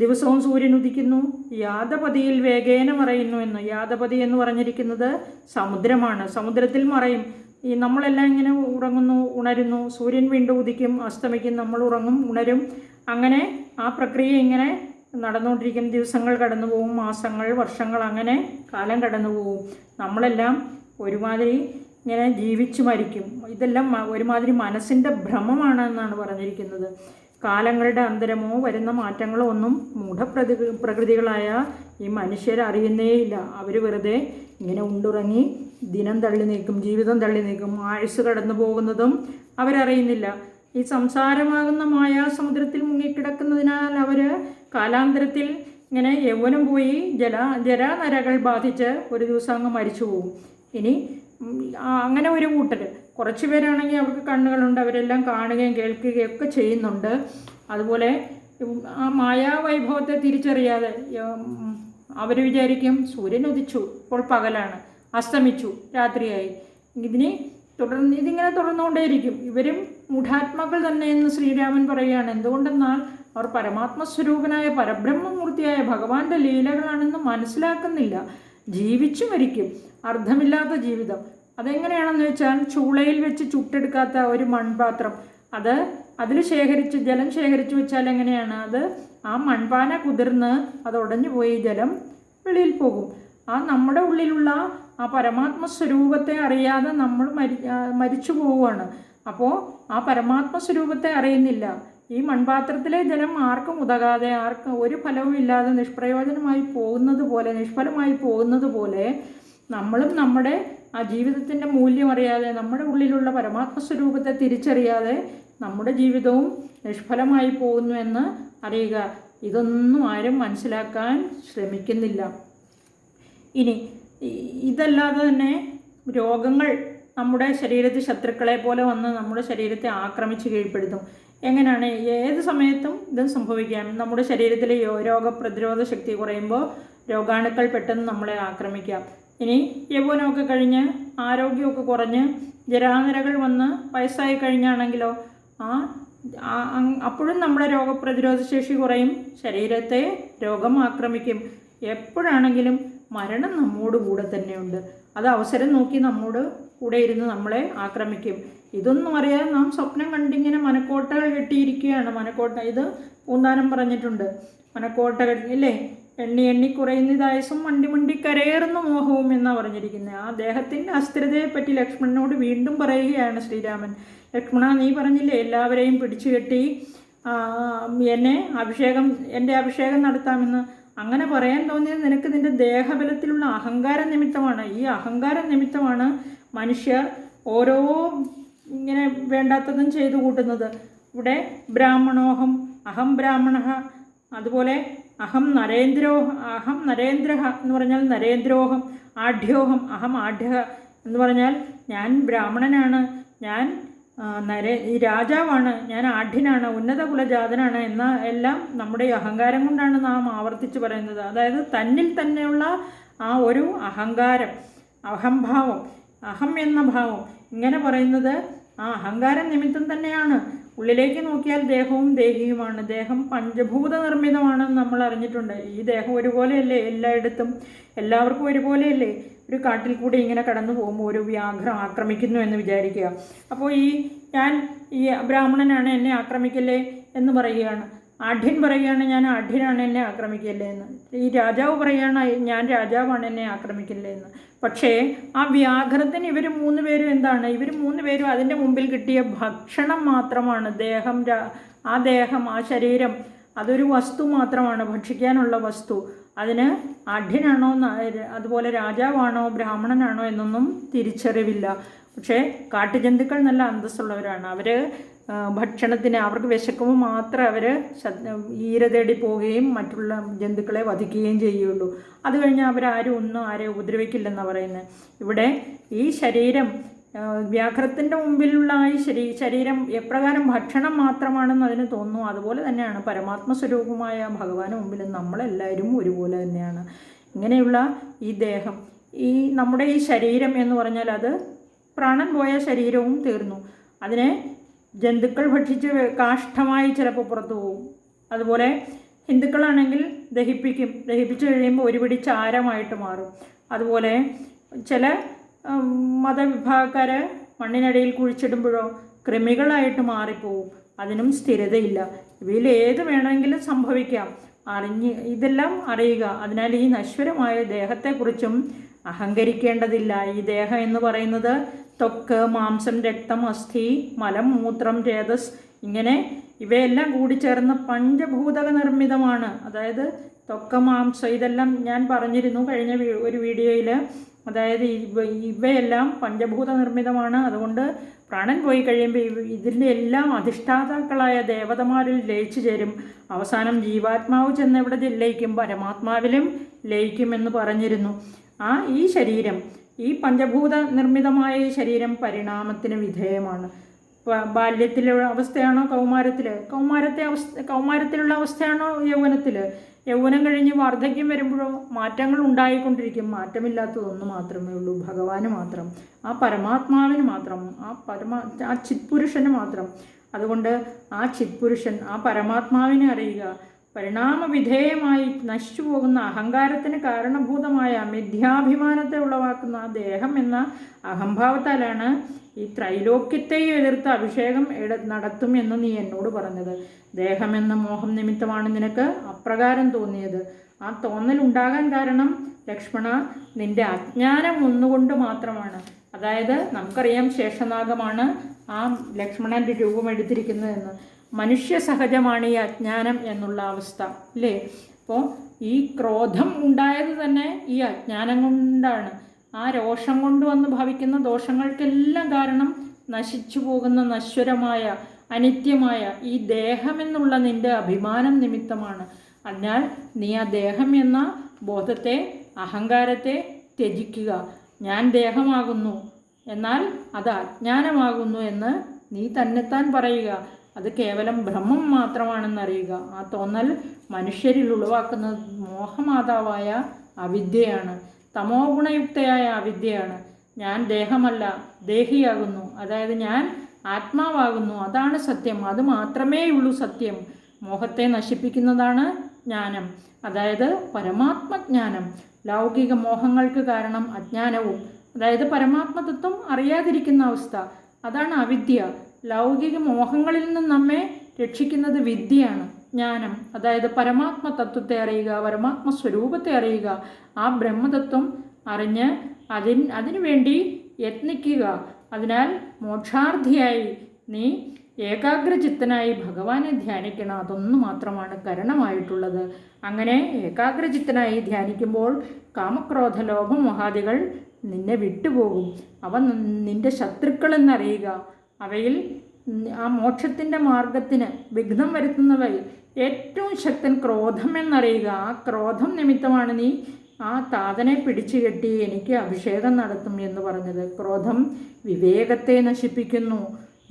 ദിവസവും സൂര്യൻ ഉദിക്കുന്നു, യാദപതിയിൽ വേഗേന മറയുന്നു എന്ന്. യാദപതി എന്ന് പറഞ്ഞിരിക്കുന്നത് സമുദ്രമാണ്. സമുദ്രത്തിൽ മറയും. ഈ നമ്മളെല്ലാം ഇങ്ങനെ ഉറങ്ങുന്നു, ഉണരുന്നു, സൂര്യൻ വീണ്ടും ഉദിക്കും, അസ്തമിക്കും, നമ്മൾ ഉറങ്ങും, ഉണരും, അങ്ങനെ ആ പ്രക്രിയ ഇങ്ങനെ നടന്നുകൊണ്ടിരിക്കും. ദിവസങ്ങൾ കടന്നു പോകും, മാസങ്ങൾ, വർഷങ്ങൾ, അങ്ങനെ കാലം കടന്നു പോകും. നമ്മളെല്ലാം ഒരുമാതിരി ഇങ്ങനെ ജീവിച്ചു മരിക്കും. ഇതെല്ലാം ഒരുമാതിരി മനസ്സിൻ്റെ ഭ്രമമാണെന്നാണ് പറഞ്ഞിരിക്കുന്നത്. കാലങ്ങളുടെ അന്തരമോ വരുന്ന മാറ്റങ്ങളോ ഒന്നും പ്രകൃതികളായ ഈ മനുഷ്യർ അറിയുന്നേയില്ല. അവർ വെറുതെ ഇങ്ങനെ ഉണ്ടുറങ്ങി ദിനം തള്ളി നീക്കും, ജീവിതം തള്ളി നീക്കും, ആയുസ് കടന്നു പോകുന്നതും അവരറിയുന്നില്ല. ഈ സംസാരമാകുന്ന മായാസമുദ്രത്തിൽ മുങ്ങിക്കിടക്കുന്നതിനാൽ അവർ കാലാന്തരത്തിൽ ഇങ്ങനെ യൗവനം പോയി ജരാനരകൾ ബാധിച്ച് ഒരു ദിവസം അങ്ങ് മരിച്ചു പോകും. ഇനി അങ്ങനെ ഒരു കൂട്ടർ, കുറച്ച് പേരാണെങ്കിൽ അവർക്ക് കണ്ണുകളുണ്ട്, അവരെല്ലാം കാണുകയും കേൾക്കുകയും ഒക്കെ ചെയ്യുന്നുണ്ട്. അതുപോലെ ആ മായാവൈഭവത്തെ തിരിച്ചറിയാതെ അവർ വിചാരിക്കും സൂര്യൻ ഉദിച്ചു, ഇപ്പോൾ പകലാണ്, അസ്തമിച്ചു, രാത്രിയായി. ഇതിങ്ങനെ തുടർന്നുകൊണ്ടേയിരിക്കും. ഇവരും മൂഢാത്മാക്കൾ തന്നെ എന്ന് ശ്രീരാമൻ പറയുകയാണ്. എന്തുകൊണ്ടെന്നാൽ അവർ പരമാത്മസ്വരൂപനായ പരബ്രഹ്മമൂർത്തിയായ ഭഗവാന്റെ ലീലകളാണെന്ന് മനസ്സിലാക്കുന്നില്ല. ജീവിച്ചു മരിക്കും, അർത്ഥമില്ലാത്ത ജീവിതം. അതെങ്ങനെയാണെന്ന് വെച്ചാൽ, ചൂളയിൽ വെച്ച് ചുട്ടെടുക്കാത്ത ഒരു മൺപാത്രം, അതിൽ ജലം ശേഖരിച്ചു വെച്ചാൽ എങ്ങനെയാണ്, ആ മൺപാന കുതിർന്ന് അത് ഉടഞ്ഞു പോയി ജലം വെളിയിൽ പോകും. നമ്മുടെ ഉള്ളിലുള്ള ആ പരമാത്മസ്വരൂപത്തെ അറിയാതെ നമ്മൾ മരിച്ചു പോവുകയാണ്. അപ്പോൾ ആ പരമാത്മസ്വരൂപത്തെ അറിയുന്നില്ല. ഈ മൺപാത്രത്തിലെ ജലം ആർക്കും ഉതകാതെ, ആർക്കും ഒരു ഫലവും ഇല്ലാതെ നിഷ്ഫലമായി പോകുന്നത് പോലെ നമ്മളും നമ്മുടെ ആ ജീവിതത്തിൻ്റെ മൂല്യം അറിയാതെ, നമ്മുടെ ഉള്ളിലുള്ള പരമാത്മസ്വരൂപത്തെ തിരിച്ചറിയാതെ നമ്മുടെ ജീവിതവും നിഷ്ഫലമായി പോകുന്നു എന്ന് അറിയുക. ഇതൊന്നും ആരും മനസ്സിലാക്കാൻ ശ്രമിക്കുന്നില്ല. ഇനി ഇതല്ലാതെ തന്നെ രോഗങ്ങൾ നമ്മുടെ ശരീരത്തിൽ ശത്രുക്കളെ പോലെ വന്ന് നമ്മുടെ ശരീരത്തെ ആക്രമിച്ച് കീഴ്പ്പെടുത്തും. എങ്ങനെയാണ്? ഏത് സമയത്തും ഇത് സംഭവിക്കാം. നമ്മുടെ ശരീരത്തിലെ രോഗപ്രതിരോധ ശക്തി കുറയുമ്പോൾ രോഗാണുക്കൾ പെട്ടെന്ന് നമ്മളെ ആക്രമിക്കാം. ഇനി യൗവനമൊക്കെ കഴിഞ്ഞ് ആരോഗ്യമൊക്കെ കുറഞ്ഞ് ജരാനരകൾ വന്ന് വയസ്സായി കഴിഞ്ഞാണെങ്കിലോ അപ്പോഴും നമ്മുടെ രോഗപ്രതിരോധ ശേഷി കുറയും, ശരീരത്തെ രോഗം ആക്രമിക്കും. എപ്പോഴാണെങ്കിലും മരണം നമ്മോട് കൂടെ തന്നെയുണ്ട്. അത് അവസരം നോക്കി നമ്മോട് കൂടെ ഇരുന്ന് നമ്മളെ ആക്രമിക്കും. ഇതൊന്നും അറിയാതെ നാം സ്വപ്നം കണ്ടിങ്ങനെ മനക്കോട്ടകൾ കെട്ടിയിരിക്കുകയാണ്. ഇത് പൂന്താനം പറഞ്ഞിട്ടുണ്ട്. മനക്കോട്ടകൾ ഇല്ലേ, എണ്ണി എണ്ണി കുറയുന്നതായസും മണ്ടി മണ്ടി കരയേറുന്ന മോഹവും എന്നാണ് പറഞ്ഞിരിക്കുന്നത്. ആ ദേഹത്തിൻ്റെ അസ്ഥിരതയെപ്പറ്റി ലക്ഷ്മണനോട് വീണ്ടും പറയുകയാണ് ശ്രീരാമൻ. ലക്ഷ്മണ, നീ പറഞ്ഞില്ലേ എല്ലാവരെയും പിടിച്ചു കെട്ടി എൻ്റെ അഭിഷേകം നടത്താമെന്ന്. അങ്ങനെ പറയാൻ തോന്നിയത് നിനക്ക് നിൻ്റെ ദേഹബലത്തിലുള്ള അഹങ്കാര നിമിത്തമാണ്. ഈ അഹങ്കാര നിമിത്തമാണ് മനുഷ്യർ ഓരോ ഇങ്ങനെ വേണ്ടാത്തതും ചെയ്തു കൂട്ടുന്നത്. ഇവിടെ ബ്രാഹ്മണോഹം, അഹം ബ്രാഹ്മണ, അതുപോലെ അഹം നരേന്ദ്ര എന്ന് പറഞ്ഞാൽ നരേന്ദ്രോഹം, ആഢ്യോഹം, അഹം ആഢ്യ എന്ന് പറഞ്ഞാൽ ഞാൻ ബ്രാഹ്മണനാണ്, ഞാൻ ഈ രാജാവാണ്, ഞാൻ ആഢ്യനാണ്, ഉന്നത കുലജാതനാണ് എന്ന എല്ലാം നമ്മുടെ ഈ അഹങ്കാരം കൊണ്ടാണ് നാം ആവർത്തിച്ച് പറയുന്നത്. അതായത് തന്നിൽ തന്നെയുള്ള ആ ഒരു അഹങ്കാരം, അഹംഭാവം, അഹം എന്ന ഭാവം ഇങ്ങനെ പറയുന്നത് ആ അഹങ്കാരം നിമിത്തം തന്നെയാണ്. ഉള്ളിലേക്ക് നോക്കിയാൽ ദേഹവും ദേഹിയുമാണ്. ദേഹം പഞ്ചഭൂത നിർമ്മിതമാണെന്ന് നമ്മൾ അറിഞ്ഞിട്ടുണ്ട്. ഈ ദേഹം ഒരുപോലെയല്ലേ എല്ലായിടത്തും, എല്ലാവർക്കും ഒരുപോലെയല്ലേ? ഒരു കാട്ടിൽ കൂടി ഇങ്ങനെ കടന്നു പോകുമ്പോൾ ഒരു വ്യാഘ്രം ആക്രമിക്കുന്നു എന്ന് വിചാരിക്കുക. അപ്പോൾ ഞാൻ ഈ ബ്രാഹ്മണനാണ്, എന്നെ ആക്രമിക്കല്ലേ എന്ന് പറയുകയാണ്. ആഢ്യൻ പറയുകയാണ് ഞാൻ ആഢ്യനാണ്, എന്നെ ആക്രമിക്കല്ലേ എന്ന്. ഈ രാജാവ് പറയുകയാണ് ഞാൻ രാജാവാണ്, എന്നെ ആക്രമിക്കല്ലേ എന്ന്. പക്ഷേ ആ വ്യാഘ്രത്തിന് ഇവർ മൂന്ന് പേരും എന്താണ്? ഇവർ മൂന്ന് പേരും അതിൻ്റെ മുമ്പിൽ കിട്ടിയ ഭക്ഷണം മാത്രമാണ്. ദേഹം, ആ ശരീരം അതൊരു വസ്തു മാത്രമാണ്, ഭക്ഷിക്കാനുള്ള വസ്തു. അതിന് ആഢ്യനാണോ, അതുപോലെ രാജാവാണോ, ബ്രാഹ്മണനാണോ എന്നൊന്നും തിരിച്ചറിവില്ല. പക്ഷേ കാട്ടുജന്തുക്കൾ നല്ല അന്തസ്സുള്ളവരാണ്. അവർ ഭക്ഷണത്തിന് അവർക്ക് വിശക്കുമ്പോൾ മാത്രമേ അവർ ഈര തേടി പോവുകയും മറ്റുള്ള ജന്തുക്കളെ വധിക്കുകയും ചെയ്യുള്ളൂ. അത് കഴിഞ്ഞാൽ അവരാരും ആരെയും ഉപദ്രവിക്കില്ലെന്നാണ് പറയുന്നത്. ഇവിടെ ഈ ശരീരം, വ്യാഘ്രത്തിൻ്റെ മുമ്പിലുള്ള ഈ ശരീരം എപ്രകാരം ഭക്ഷണം മാത്രമാണെന്ന് അതിന് തോന്നുന്നു, അതുപോലെ തന്നെയാണ് പരമാത്മസ്വരൂപമായ ഭഗവാന് മുമ്പിൽ നമ്മളെല്ലാവരും ഒരുപോലെ തന്നെയാണ്. ഇങ്ങനെയുള്ള ഈ ദേഹം, നമ്മുടെ ഈ ശരീരം എന്ന് പറഞ്ഞാൽ അത് പ്രാണൻ പോയ ശരീരവും തീർന്നു. അതിനെ ജന്തുക്കൾ ഭക്ഷിച്ച് കാഷ്ഠമായി ചിലപ്പോൾ പുറത്തു പോകും. അതുപോലെ ഹിന്ദുക്കളാണെങ്കിൽ ദഹിപ്പിച്ച് കഴിയുമ്പോൾ ഒരുപിടി ചാരമായിട്ട് മാറും. അതുപോലെ ചില മതവിഭാഗക്കാർ മണ്ണിനടിയിൽ കുഴിച്ചിടുമ്പോഴോ കൃമികളായിട്ട് മാറിപ്പോവും. അതിനും സ്ഥിരതയില്ല. ഇവയിൽ ഏത് വേണമെങ്കിലും സംഭവിക്കാം. ഇതെല്ലാം അറിയുക. അതിനാൽ ഈ നശ്വരമായ ദേഹത്തെക്കുറിച്ചും അഹങ്കരിക്കേണ്ടതില്ല. ഈ ദേഹം എന്ന് പറയുന്നത് ത്വക്ക്, മാംസം, രക്തം, അസ്ഥി, മലം, മൂത്രം, രേതസ്, ഇങ്ങനെ ഇവയെല്ലാം കൂടിച്ചേർന്ന് പഞ്ചഭൂതക നിർമ്മിതമാണ്. അതായത് ത്വക്ക്, മാംസം, ഇതെല്ലാം ഞാൻ പറഞ്ഞിരുന്നു കഴിഞ്ഞ ഒരു വീഡിയോയിൽ. അതായത് ഇവയെല്ലാം പഞ്ചഭൂത നിർമ്മിതമാണ്. അതുകൊണ്ട് പ്രാണൻ പോയി കഴിയുമ്പോൾ ഇതിൻ്റെ എല്ലാം അധിഷ്ഠാതാക്കളായ ദേവതമാരിൽ ലയിച്ചു ചേരും. അവസാനം ജീവാത്മാവ് ചെന്നെവിടെ ലയിക്കും? പരമാത്മാവിലും ലയിക്കുമെന്ന് പറഞ്ഞിരുന്നു. ഈ ശരീരം, ഈ പഞ്ചഭൂത നിർമ്മിതമായ ഈ ശരീരം പരിണാമത്തിന് വിധേയമാണ്. ബാല്യത്തിലുള്ള അവസ്ഥയാണോ കൗമാരത്തിലുള്ള അവസ്ഥയാണോ യൗവനം കഴിഞ്ഞ് വാർദ്ധക്യം വരുമ്പോഴോ മാറ്റങ്ങൾ ഉണ്ടായിക്കൊണ്ടിരിക്കും. മാറ്റമില്ലാത്തതൊന്നു മാത്രമേ ഉള്ളൂ, ഭഗവാന് മാത്രം, ആ പരമാത്മാവിന് മാത്രം, ആ ചിത്പുരുഷന് മാത്രം. അതുകൊണ്ട് ആ ചിത്പുരുഷൻ, ആ പരമാത്മാവിനെ അറിയുക. പരിണാമവിധേയമായി നശിച്ചു പോകുന്ന അഹങ്കാരത്തിന് കാരണഭൂതമായ മിഥ്യാഭിമാനത്തെ ഉളവാക്കുന്ന ആ ദേഹം എന്ന അഹംഭാവത്താലാണ് ഈ ത്രൈലോക്യത്തെയും എതിർത്ത് അഭിഷേകം നടത്തും എന്ന് നീ എന്നോട് പറഞ്ഞത്. ദേഹമെന്ന മോഹം നിമിത്തമാണ് നിനക്ക് അപ്രകാരം തോന്നിയത്. ആ തോന്നലുണ്ടാകാൻ കാരണം ലക്ഷ്മണ നിന്റെ അജ്ഞാനം ഒന്നുകൊണ്ട് മാത്രമാണ്. അതായത് നമുക്കറിയാം ശേഷനാഗമാണ് ആ ലക്ഷ്മണൻ്റെ രൂപമെടുത്തിരിക്കുന്നതെന്ന്. മനുഷ്യ സഹജമാണ് ഈ അജ്ഞാനം എന്നുള്ള അവസ്ഥ, അല്ലേ? അപ്പോൾ ഈ ക്രോധം ഉണ്ടായത് തന്നെ ഈ അജ്ഞാനം കൊണ്ടാണ്. ആ രോഷം കൊണ്ട് വന്ന് ഭവിക്കുന്ന ദോഷങ്ങൾക്കെല്ലാം കാരണം നശിച്ചു പോകുന്ന നശ്വരമായ അനിത്യമായ ഈ ദേഹമെന്നുള്ള നിന്റെ അഭിമാനം നിമിത്തമാണ്. അതിനാൽ നീ ആ ദേഹം എന്ന ബോധത്തെ, അഹങ്കാരത്തെ ത്യജിക്കുക. ഞാൻ ദേഹമാകുന്നു, എന്നാൽ അത് അജ്ഞാനമാകുന്നു എന്ന് നീ തന്നെത്താൻ പറയുക. അത് കേവലം ഭ്രമം മാത്രമാണെന്നറിയുക. ആ തോന്നൽ മനുഷ്യരിൽ ഉളവാക്കുന്ന മോഹമാതാവായ അവിദ്യയാണ്, തമോ ഗുണയുക്തയായ അവിദ്യയാണ്. ഞാൻ ദേഹമല്ല, ദേഹിയാകുന്നു. അതായത് ഞാൻ ആത്മാവാകുന്നു. അതാണ് സത്യം. അത് മാത്രമേ ഉള്ളൂ സത്യം. മോഹത്തെ നശിപ്പിക്കുന്നതാണ് ജ്ഞാനം, അതായത് പരമാത്മജ്ഞാനം. ലൗകിക മോഹങ്ങൾക്ക് കാരണം അജ്ഞാനവും, അതായത് പരമാത്മതത്വം അറിയാതിരിക്കുന്ന അവസ്ഥ, അതാണ് അവിദ്യ. ലൗകിക മോഹങ്ങളിൽ നിന്നും നമ്മെ രക്ഷിക്കുന്നത് വിദ്യയാണ്, ജ്ഞാനം. അതായത് പരമാത്മ തത്വത്തെ അറിയുക, പരമാത്മ സ്വരൂപത്തെ അറിയുക. ആ ബ്രഹ്മതത്വം അറിഞ്ഞ് അതിനുവേണ്ടി യത്നിക്കുക. അതിനാൽ മോക്ഷാർത്ഥിയായി നീ ഏകാഗ്രചിത്തനായി ഭഗവാനെ ധ്യാനിക്കണം. അതൊന്നു മാത്രമാണ് കരണമായിട്ടുള്ളത്. അങ്ങനെ ഏകാഗ്രചിത്തനായി ധ്യാനിക്കുമ്പോൾ കാമക്രോധ ലോഭമോഹാദികൾ നിന്നെ വിട്ടുപോകും. അവ നിന്റെ ശത്രുക്കളെന്നറിയുക. അവയിൽ ആ മോക്ഷത്തിൻ്റെ മാർഗത്തിന് വിഘ്നം വരുത്തുന്നവയിൽ ഏറ്റവും ശക്തൻ ക്രോധം എന്നറിയുക. ആ ക്രോധം നിമിത്തമാണ് നീ ആ താതനെ പിടിച്ചു കെട്ടി എനിക്ക് അഭിഷേകം നടത്തും എന്ന് പറഞ്ഞത്. ക്രോധം വിവേകത്തെ നശിപ്പിക്കുന്നു.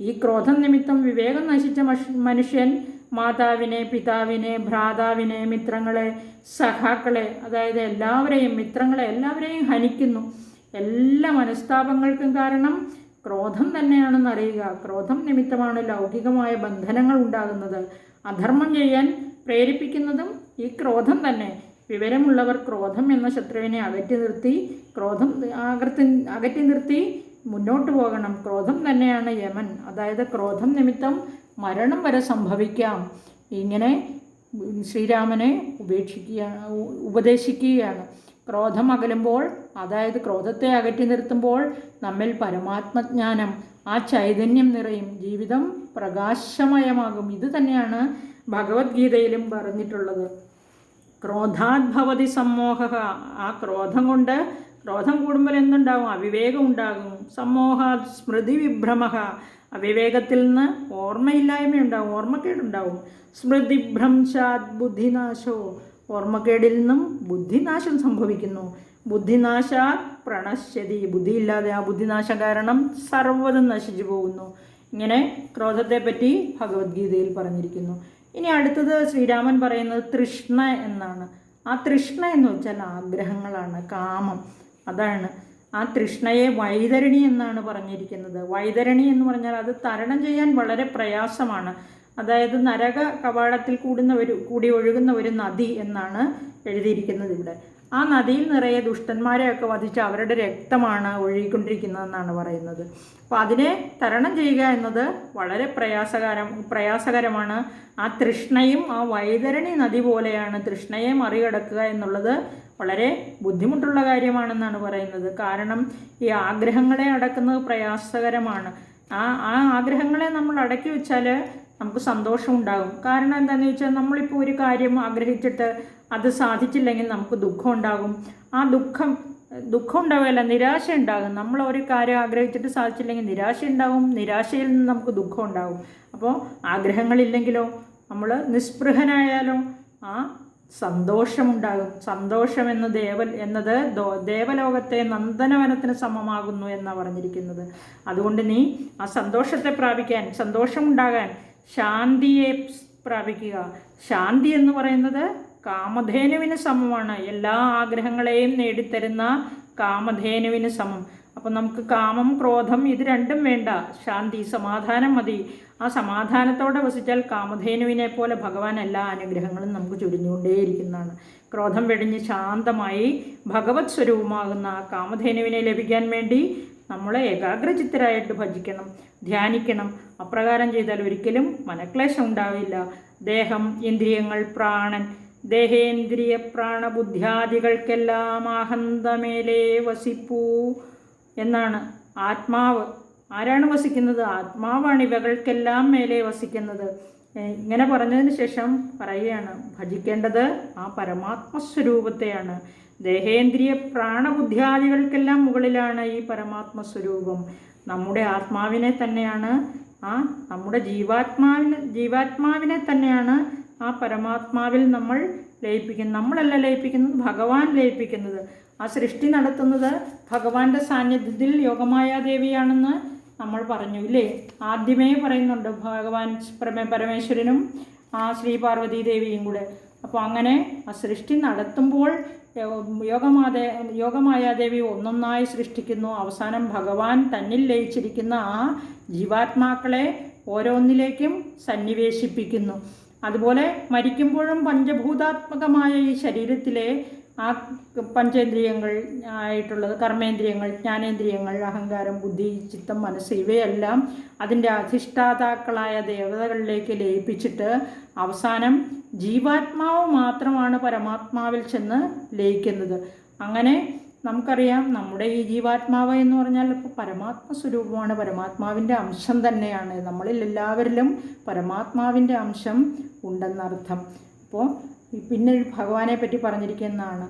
ഈ ക്രോധം നിമിത്തം വിവേകം നശിച്ച മനുഷ്യൻ മാതാവിനെ, പിതാവിനെ, ഭ്രാതാവിനെ, മിത്രങ്ങളെ, സഖാക്കളെ, അതായത് എല്ലാവരെയും, മിത്രങ്ങളെ എല്ലാവരെയും ഹനിക്കുന്നു. എല്ലാ മനസ്താപങ്ങൾക്കും കാരണം ക്രോധം തന്നെയാണെന്ന് അറിയുക. ക്രോധം നിമിത്തമാണ് ലൗകികമായ ബന്ധനങ്ങൾ ഉണ്ടാകുന്നത്. അധർമ്മം ചെയ്യാൻ പ്രേരിപ്പിക്കുന്നതും ഈ ക്രോധം തന്നെ. വിവരമുള്ളവർ ക്രോധം എന്ന ശത്രുവിനെ അകറ്റി നിർത്തി മുന്നോട്ട് പോകണം. ക്രോധം തന്നെയാണ് യമൻ. അതായത് ക്രോധം നിമിത്തം മരണം വരെ സംഭവിക്കാം. ഇങ്ങനെ ശ്രീരാമനെ ഉപദേശിക്കുകയാണ്. ക്രോധം അകലുമ്പോൾ, അതായത് ക്രോധത്തെ അകറ്റി നിർത്തുമ്പോൾ നമ്മിൽ പരമാത്മജ്ഞാനം, ആ ചൈതന്യം നിറയും. ജീവിതം പ്രകാശമയമാകും. ഇത് തന്നെയാണ് ഭഗവത്ഗീതയിലും പറഞ്ഞിട്ടുള്ളത്. ക്രോധാത് ഭവതി സമ്മോഹ. ആ ക്രോധം കൂടുമ്പോൾ എന്തുണ്ടാകും? അവിവേകം ഉണ്ടാകും. സമ്മോഹാത് സ്മൃതി വിഭ്രമ. അവിവേകത്തിൽ നിന്ന് ഓർമ്മയില്ലായ്മയുണ്ടാകും, ഓർമ്മക്കേടുണ്ടാകും. സ്മൃതിഭ്രംശാത് ബുദ്ധിനാശോ. ഓർമ്മക്കേടിൽ നിന്നും ബുദ്ധിനാശം സംഭവിക്കുന്നു. ബുദ്ധിനാശാത് പ്രണശ്യതി. ബുദ്ധിയില്ലാതെ ആ ബുദ്ധിനാശം കാരണം സർവ്വതും നശിച്ചു പോകുന്നു. ഇങ്ങനെ ക്രോധത്തെപ്പറ്റി ഭഗവത്ഗീതയിൽ പറഞ്ഞിരിക്കുന്നു. ഇനി അടുത്തത് ശ്രീരാമൻ പറയുന്നത് തൃഷ്ണ എന്നാണ്. ആ തൃഷ്ണ എന്ന് വെച്ചാൽ ആഗ്രഹങ്ങളാണ്, കാമം. അതാണ് ആ തൃഷ്ണയെ വൈതരണി എന്നാണ് പറഞ്ഞിരിക്കുന്നത്. വൈതരണി എന്ന് പറഞ്ഞാൽ അത് തരണം ചെയ്യാൻ വളരെ പ്രയാസമാണ്. അതായത് നരക കവാടത്തിൽ കൂടി ഒഴുകുന്ന ഒരു നദി എന്നാണ് എഴുതിയിരിക്കുന്നത് ഇവിടെ. ആ നദിയിൽ നിറയെ ദുഷ്ടന്മാരെയൊക്കെ വധിച്ച് അവരുടെ രക്തമാണ് ഒഴുകിക്കൊണ്ടിരിക്കുന്നതെന്നാണ് പറയുന്നത്. അപ്പോൾ അതിനെ തരണം ചെയ്യുക എന്നത് വളരെ പ്രയാസകരമാണ്. ആ തൃഷ്ണയും ആ വൈതരണി നദി പോലെയാണ്. തൃഷ്ണയെ മറികടക്കുക എന്നുള്ളത് വളരെ ബുദ്ധിമുട്ടുള്ള കാര്യമാണെന്നാണ് പറയുന്നത്. കാരണം ഈ ആഗ്രഹങ്ങളെ അടക്കുന്നത് പ്രയാസകരമാണ്. ആ ആഗ്രഹങ്ങളെ നമ്മൾ അടക്കി വെച്ചാൽ നമുക്ക് സന്തോഷം ഉണ്ടാകും. കാരണം എന്താണെന്ന് വെച്ചാൽ നമ്മളിപ്പോൾ ഒരു കാര്യം ആഗ്രഹിച്ചിട്ട് അത് സാധിച്ചില്ലെങ്കിൽ നമുക്ക് ദുഃഖം ഉണ്ടാകും. ആ ദുഃഖം ഉണ്ടാവുകയല്ല, നിരാശ ഉണ്ടാകും. നമ്മൾ ഒരു കാര്യം ആഗ്രഹിച്ചിട്ട് സാധിച്ചില്ലെങ്കിൽ നിരാശ ഉണ്ടാകും. നിരാശയിൽ നിന്ന് നമുക്ക് ദുഃഖം ഉണ്ടാകും. അപ്പോൾ ആഗ്രഹങ്ങളില്ലെങ്കിലോ, നമ്മൾ നിസ്പൃഹനായാലോ ആ സന്തോഷമുണ്ടാകും. സന്തോഷം എന്നത് ദേവലോകത്തെ നന്ദനവനത്തിന് സമമാകുന്നു എന്നാണ് പറഞ്ഞിരിക്കുന്നത്. അതുകൊണ്ട് നീ ആ സന്തോഷത്തെ പ്രാപിക്കാൻ, സന്തോഷമുണ്ടാകാൻ ശാന്തിയെ പ്രാപിക്കുക. ശാന്തി എന്ന് പറയുന്നത് കാമധേനുവിന് സമമാണ്. എല്ലാ ആഗ്രഹങ്ങളെയും നേടിത്തരുന്ന കാമധേനുവിന് സമം. അപ്പം നമുക്ക് കാമം, ക്രോധം ഇത് രണ്ടും വേണ്ട. ശാന്തി, സമാധാനം മതി. ആ സമാധാനത്തോടെ വസിച്ചാൽ കാമധേനുവിനെ പോലെ ഭഗവാൻ എല്ലാ അനുഗ്രഹങ്ങളും നമുക്ക് ചൊരിഞ്ഞുകൊണ്ടേയിരിക്കുന്നതാണ്. ക്രോധം വെടിഞ്ഞ് ശാന്തമായി ഭഗവത് സ്വരൂപമാകുന്ന ആ കാമധേനുവിനെ ലഭിക്കാൻ വേണ്ടി നമ്മളെ ഏകാഗ്രചിത്തരായിട്ട് ഭജിക്കണം, ധ്യാനിക്കണം. അപ്രകാരം ചെയ്താൽ ഒരിക്കലും മനക്ലേശം ഉണ്ടാവില്ല. ദേഹം, ഇന്ദ്രിയങ്ങൾ, പ്രാണൻ, ദേഹേന്ദ്രിയ പ്രാണബുദ്ധ്യാദികൾക്കെല്ലാം ആഹന്തമേലേ വസിപ്പൂ എന്നാണ്. ആത്മാവ് ആരാണ് വസിക്കുന്നത്? ആത്മാവാണ് ഇവകൾക്കെല്ലാം മേലെ വസിക്കുന്നത്. ഇങ്ങനെ പറഞ്ഞതിന് ശേഷം പറയുകയാണ്, ഭജിക്കേണ്ടത് ആ പരമാത്മസ്വരൂപത്തെയാണ്. ദേഹേന്ദ്രിയ പ്രാണബുദ്ധ്യാദികൾക്കെല്ലാം മുകളിലാണ് ഈ പരമാത്മസ്വരൂപം. നമ്മുടെ ആത്മാവിനെ തന്നെയാണ്, നമ്മുടെ ജീവാത്മാവിനെ തന്നെയാണ് ആ പരമാത്മാവിൽ നമ്മൾ ലയിപ്പിക്കുന്നത്. നമ്മളല്ല ലയിപ്പിക്കുന്നത്, ഭഗവാൻ ലയിപ്പിക്കുന്നത്. ആ സൃഷ്ടി നടത്തുന്നത് ഭഗവാന്റെ സാന്നിധ്യത്തിൽ യോഗമായാദേവിയാണെന്ന് നമ്മൾ പറഞ്ഞു ഇല്ലേ? ആദ്യമേ പറയുന്നുണ്ട് ഭഗവാൻ പരമേശ്വരനും ആ ശ്രീ പാർവതി ദേവിയും കൂടെ. അപ്പോൾ അങ്ങനെ ആ സൃഷ്ടി നടത്തുമ്പോൾ യോഗമായാദേവി ഒന്നൊന്നായി സൃഷ്ടിക്കുന്നു. അവസാനം ഭഗവാൻ തന്നിൽ ലയിച്ചിരിക്കുന്ന ആ ജീവാത്മാക്കളെ ഓരോന്നിലേക്കും സന്നിവേശിപ്പിക്കുന്നു. അതുപോലെ മരിക്കുമ്പോഴും പഞ്ചഭൂതാത്മകമായ ഈ ശരീരത്തിലെ ആ പഞ്ചേന്ദ്രിയങ്ങൾ ആയിട്ടുള്ളത്, കർമ്മേന്ദ്രിയങ്ങൾ, ജ്ഞാനേന്ദ്രിയങ്ങൾ, അഹങ്കാരം, ബുദ്ധി, ചിത്തം, മനസ്സ് ഇവയെല്ലാം അതിൻ്റെ അധിഷ്ഠാതാക്കളായ ദേവതകളിലേക്ക് ലയിപ്പിച്ചിട്ട് അവസാനം ജീവാത്മാവ് മാത്രമാണ് പരമാത്മാവിൽ ചെന്ന് ലയിക്കുന്നത്. അങ്ങനെ നമുക്കറിയാം നമ്മുടെ ഈ ജീവാത്മാവ് എന്ന് പറഞ്ഞാൽ ഇപ്പോൾ പരമാത്മ സ്വരൂപമാണ്, പരമാത്മാവിൻ്റെ അംശം തന്നെയാണ്. നമ്മളിൽ എല്ലാവരിലും പരമാത്മാവിൻ്റെ അംശം ഉണ്ടെന്നർത്ഥം. അപ്പോൾ പിന്നെ ഭഗവാനെ പറ്റി പറഞ്ഞിരിക്കുന്നതാണ്,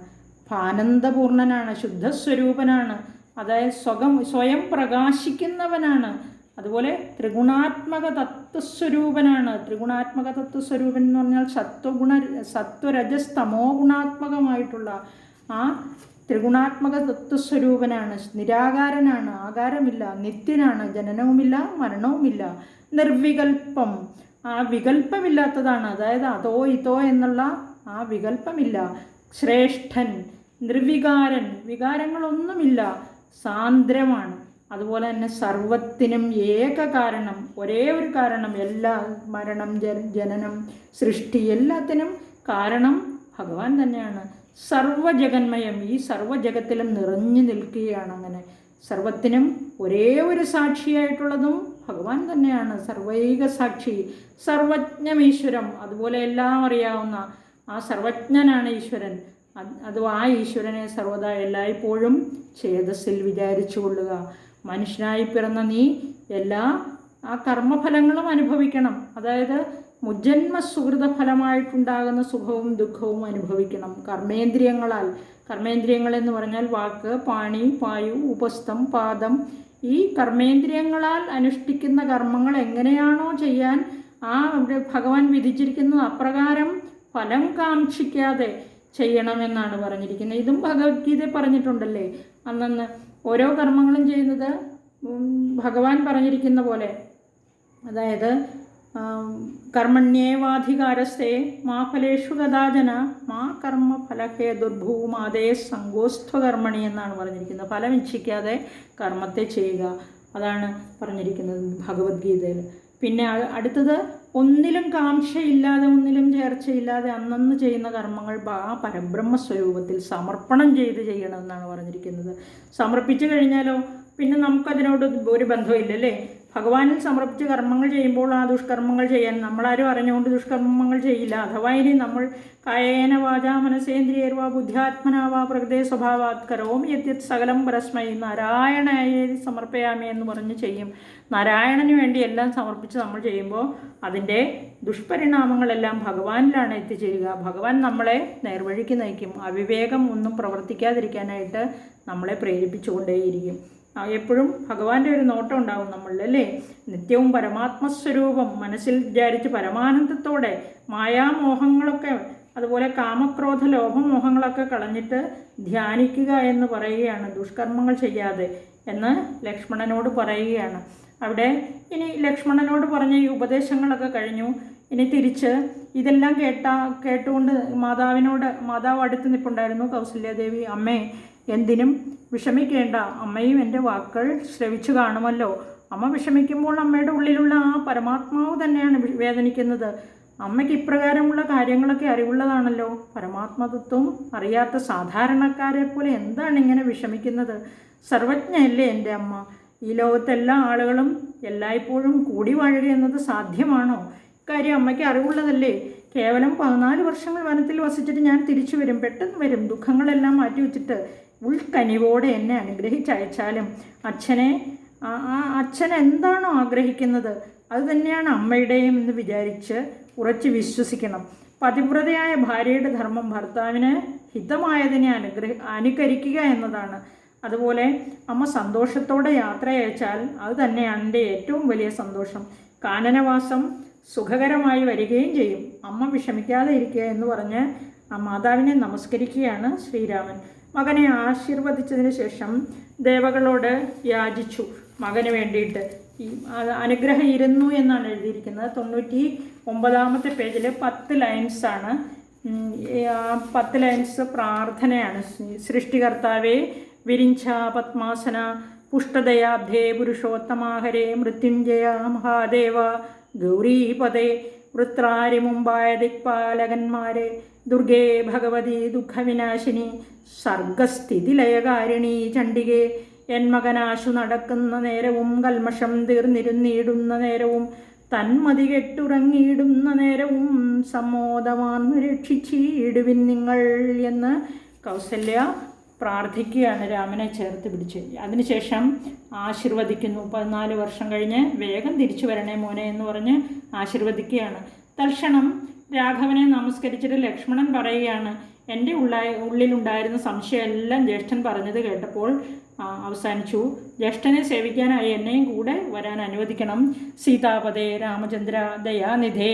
ആനന്ദപൂർണനാണ്, ശുദ്ധസ്വരൂപനാണ്, അതായത് സ്വയം പ്രകാശിക്കുന്നവനാണ്. അതുപോലെ ത്രിഗുണാത്മക തത്വസ്വരൂപനാണ്. ത്രിഗുണാത്മക തത്വസ്വരൂപൻ എന്ന് പറഞ്ഞാൽ സത്വരജസ് തമോ ഗുണാത്മകമായിട്ടുള്ള ആ ത്രിഗുണാത്മക തത്വസ്വരൂപനാണ്. നിരാകാരനാണ്, ആകാരമില്ല, നിത്യനാണ്, ജനനവുമില്ല, മരണവുമില്ല, നിർവികൽപ്പം, ആ വികൽപ്പമില്ലാത്തതാണ്. അതായത് അതോ ഇതോ എന്നുള്ള ആ വികൽപ്പമില്ല. ശ്രേഷ്ഠൻ, നിർവികാരൻ, വികാരങ്ങളൊന്നുമില്ല, സാന്ദ്രമാണ്. അതുപോലെ തന്നെ സർവത്തിനും ഏക കാരണം, ഒരേ ഒരു കാരണം, എല്ലാ മരണം, ജനനം, സൃഷ്ടി എല്ലാത്തിനും കാരണം ഭഗവാൻ തന്നെയാണ്. സർവജഗന്മയം, ഈ സർവജഗത്തിലും നിറഞ്ഞു നിൽക്കുകയാണ്. അങ്ങനെ സർവത്തിനും ഒരേ ഒരു സാക്ഷിയായിട്ടുള്ളതും ഭഗവാൻ തന്നെയാണ്. സർവൈക സാക്ഷി, സർവജ്ഞമീശ്വരം, അതുപോലെ എല്ലാം അറിയാവുന്ന ആ സർവജ്ഞനാണ് ഈശ്വരൻ. ആ ഈശ്വരനെ സർവദാ എല്ലായ്പ്പോഴും ചേതസ്സിൽ വിചാരിച്ചു കൊള്ളുക. മനുഷ്യനായി പിറന്ന നീ എല്ലാ ആ കർമ്മഫലങ്ങളും അനുഭവിക്കണം. അതായത് മുജ്ജന്മ സുഹൃത ഫലമായിട്ടുണ്ടാകുന്ന സുഖവും ദുഃഖവും അനുഭവിക്കണം കർമ്മേന്ദ്രിയങ്ങളാൽ. കർമ്മേന്ദ്രിയങ്ങളെന്ന് പറഞ്ഞാൽ വാക്ക്, പാണി, പായു, ഉപസ്ഥം, പാദം. ഈ കർമ്മേന്ദ്രിയങ്ങളാൽ അനുഷ്ഠിക്കുന്ന കർമ്മങ്ങൾ എങ്ങനെയാണോ ചെയ്യാൻ ഭഗവാൻ വിധിച്ചിരിക്കുന്നത് അപ്രകാരം ഫലം കാക്ഷിക്കാതെ ചെയ്യണമെന്നാണ് പറഞ്ഞിരിക്കുന്നത്. ഇതും ഭഗവത്ഗീത പറഞ്ഞിട്ടുണ്ടല്ലേ. അന്നന്ന് ഓരോ കർമ്മങ്ങളും ചെയ്യുന്നത് ഭഗവാൻ പറഞ്ഞിരിക്കുന്ന പോലെ, അതായത് കർമ്മണ്യേവാധികാരസ്തേ മാ ഫലേഷു കഥാചന മാ കർമ്മ ഫലഹേ ദുർഭൂമാതേ സങ്കോസ്ഥകർമ്മണി എന്നാണ് പറഞ്ഞിരിക്കുന്നത്. ഫലം ഇച്ഛിക്കാതെ കർമ്മത്തെ ചെയ്യുക, അതാണ് പറഞ്ഞിരിക്കുന്നത് ഭഗവത്ഗീതയിൽ. പിന്നെ അടുത്തത് ഒന്നിലും കാംക്ഷയില്ലാതെ ഒന്നിലും ചേർച്ചയില്ലാതെ അന്നന്ന് ചെയ്യുന്ന കർമ്മങ്ങൾ ആ പരബ്രഹ്മസ്വരൂപത്തിൽ സമർപ്പണം ചെയ്യണമെന്നാണ് പറഞ്ഞിരിക്കുന്നത്. സമർപ്പിച്ചു കഴിഞ്ഞാലോ പിന്നെ നമുക്കതിനോട് ഒരു ബന്ധമില്ലല്ലേ. ഭഗവാനിൽ സമർപ്പിച്ച് കർമ്മങ്ങൾ ചെയ്യുമ്പോൾ ആ ദുഷ്കർമ്മങ്ങൾ ചെയ്യാൻ നമ്മളാരും അറിഞ്ഞുകൊണ്ട് ദുഷ്കർമ്മങ്ങൾ ചെയ്യില്ല. അഥവാ ഇനി നമ്മൾ കായേന വാചാ മനസേന്ദ്രിയർവാ ബുദ്ധ്യാത്മനാവാ പ്രകൃതേ സ്വഭാവാത് കരോമി യദ്യത് സകലം പരസ്മൈ നാരായണായേതി സമർപ്പയാമി എന്ന് പറഞ്ഞ് ചെയ്യും. നാരായണന് വേണ്ടി എല്ലാം സമർപ്പിച്ച് നമ്മൾ ചെയ്യുമ്പോൾ അതിൻ്റെ ദുഷ്പരിണാമങ്ങളെല്ലാം ഭഗവാനിലാണ് എത്തിച്ചേരുക. ഭഗവാൻ നമ്മളെ നേർവഴിക്ക് നയിക്കും. അവിവേകം ഒന്നും പ്രവർത്തിക്കാതിരിക്കാനായിട്ട് നമ്മളെ പ്രേരിപ്പിച്ചുകൊണ്ടേയിരിക്കും. എപ്പോഴും ഭഗവാന്റെ ഒരു നോട്ടം ഉണ്ടാകും നമ്മളിൽ അല്ലേ. നിത്യവും പരമാത്മസ്വരൂപം മനസ്സിൽ വിചാരിച്ച് പരമാനന്ദത്തോടെ മായാമോഹങ്ങളൊക്കെ അതുപോലെ കാമക്രോധ ലോഭമോഹങ്ങളൊക്കെ കളഞ്ഞിട്ട് ധ്യാനിക്കുക എന്ന് പറയുകയാണ്, ദുഷ്കർമ്മങ്ങൾ ചെയ്യാതെ എന്ന് ലക്ഷ്മണനോട് പറയുകയാണ്. അവിടെ ഇനി ലക്ഷ്മണനോട് പറഞ്ഞ ഈ ഉപദേശങ്ങളൊക്കെ കഴിഞ്ഞു. ഇനി തിരിച്ച് ഇതെല്ലാം കേട്ടുകൊണ്ട് മാതാവ് അടുത്ത് നിൽപ്പുണ്ടായിരുന്നു. കൗസല്യാദേവി, അമ്മേ എന്തിനും വിഷമിക്കേണ്ട, അമ്മയും എൻ്റെ വാക്കുകൾ ശ്രവിച്ചു കാണുമല്ലോ. അമ്മ വിഷമിക്കുമ്പോൾ അമ്മയുടെ ഉള്ളിലുള്ള ആ പരമാത്മാവ് തന്നെയാണ് വേദനിക്കുന്നത്. അമ്മയ്ക്ക് ഇപ്രകാരമുള്ള കാര്യങ്ങളൊക്കെ അറിവുള്ളതാണല്ലോ. പരമാത്മതത്വം അറിയാത്ത സാധാരണക്കാരെ പോലെ എന്താണ് ഇങ്ങനെ വിഷമിക്കുന്നത്? സർവജ്ഞയല്ലേ എൻ്റെ അമ്മ. ഈ ലോകത്തെല്ലാ ആളുകളും എല്ലായ്പ്പോഴും കൂടി വാഴുക എന്നത് സാധ്യമാണോ? ഇക്കാര്യം അമ്മയ്ക്ക് അറിവുള്ളതല്ലേ. കേവലം 14 വർഷങ്ങൾ വനത്തിൽ വസിച്ചിട്ട് ഞാൻ തിരിച്ചു വരും, പെട്ടെന്ന് വരും. ദുഃഖങ്ങളെല്ലാം മാറ്റിവെച്ചിട്ട് ഉൾക്കനിവോടെ എന്നെ അനുഗ്രഹിച്ചയച്ചാലും അച്ഛൻ എന്താണോ ആഗ്രഹിക്കുന്നത് അത് തന്നെയാണ് അമ്മയുടെയും എന്ന് വിചാരിച്ച് ഉറച്ച് വിശ്വസിക്കണം. പതിവ്രതയായ ഭാര്യയുടെ ധർമ്മം ഭർത്താവിന് ഹിതമായതിനെ അനുകരിക്കുക എന്നതാണ്. അതുപോലെ അമ്മ സന്തോഷത്തോടെ യാത്ര അയച്ചാൽ അത് തന്നെയാണ് എൻ്റെ ഏറ്റവും വലിയ സന്തോഷം. കാനനവാസം സുഖകരമായി വരികയും ചെയ്യും. അമ്മ വിഷമിക്കാതെ ഇരിക്കുക എന്ന് പറഞ്ഞ് ആ മാതാവിനെ നമസ്കരിക്കുകയാണ് ശ്രീരാമൻ. മകനെ ആശീർവദിച്ചതിന് ശേഷം ദേവകളോട് യാചിച്ചു മകന് വേണ്ടിയിട്ട്. ഈ അനുഗ്രഹം ഇരുന്നു എന്നാണ് എഴുതിയിരിക്കുന്നത്. 99-ാമത്തെ പേജിൽ 10 ലൈൻസാണ്. 10 ലൈൻസ് പ്രാർത്ഥനയാണ്. സൃഷ്ടികർത്താവേ വിരിഞ്ച പത്മാസന പുഷ്ടദയാബ്ധേ പുരുഷോത്തമാഹരേ മൃത്യുഞ്ജയ മഹാദേവ ഗൗരീപദേ വൃത്രാരി മുമ്പായ ദിക്പാലകന്മാരെ ദുർഗേ ഭഗവതി ദുഃഖവിനാശിനി സർഗസ്ഥിതിലയകാരിണി ചണ്ഡികേ എന്മകനാശു നടക്കുന്ന നേരവും കൽമഷം തീർന്നിരുന്നിടുന്ന നേരവും തന്മതി കെട്ടുറങ്ങിയിടുന്ന നേരവും സമ്മോദമാർന്നു രക്ഷിച്ചിടുവിൻ നിങ്ങൾ എന്ന് കൗസല്യ പ്രാർത്ഥിക്കുകയാണ് രാമനെ ചേർത്ത് പിടിച്ച്. അതിനുശേഷം ആശീർവദിക്കുന്നു. 14 വർഷം കഴിഞ്ഞ് വേഗം തിരിച്ചു വരണേ മോനെ എന്ന് പറഞ്ഞ് ആശീർവദിക്കുകയാണ്. തൽക്ഷണം രാഘവനെ നമസ്കരിച്ചിട്ട് ലക്ഷ്മണൻ പറയുകയാണ്, എൻ്റെ ഉള്ളിലുണ്ടായിരുന്ന സംശയമെല്ലാം ജ്യേഷ്ഠൻ പറഞ്ഞത് കേട്ടപ്പോൾ അവസാനിച്ചു. ജ്യേഷ്ഠനെ സേവിക്കാനായി എന്നെയും കൂടെ വരാൻ അനുവദിക്കണം. സീതാപതേ രാമചന്ദ്ര ദയാനിധേ,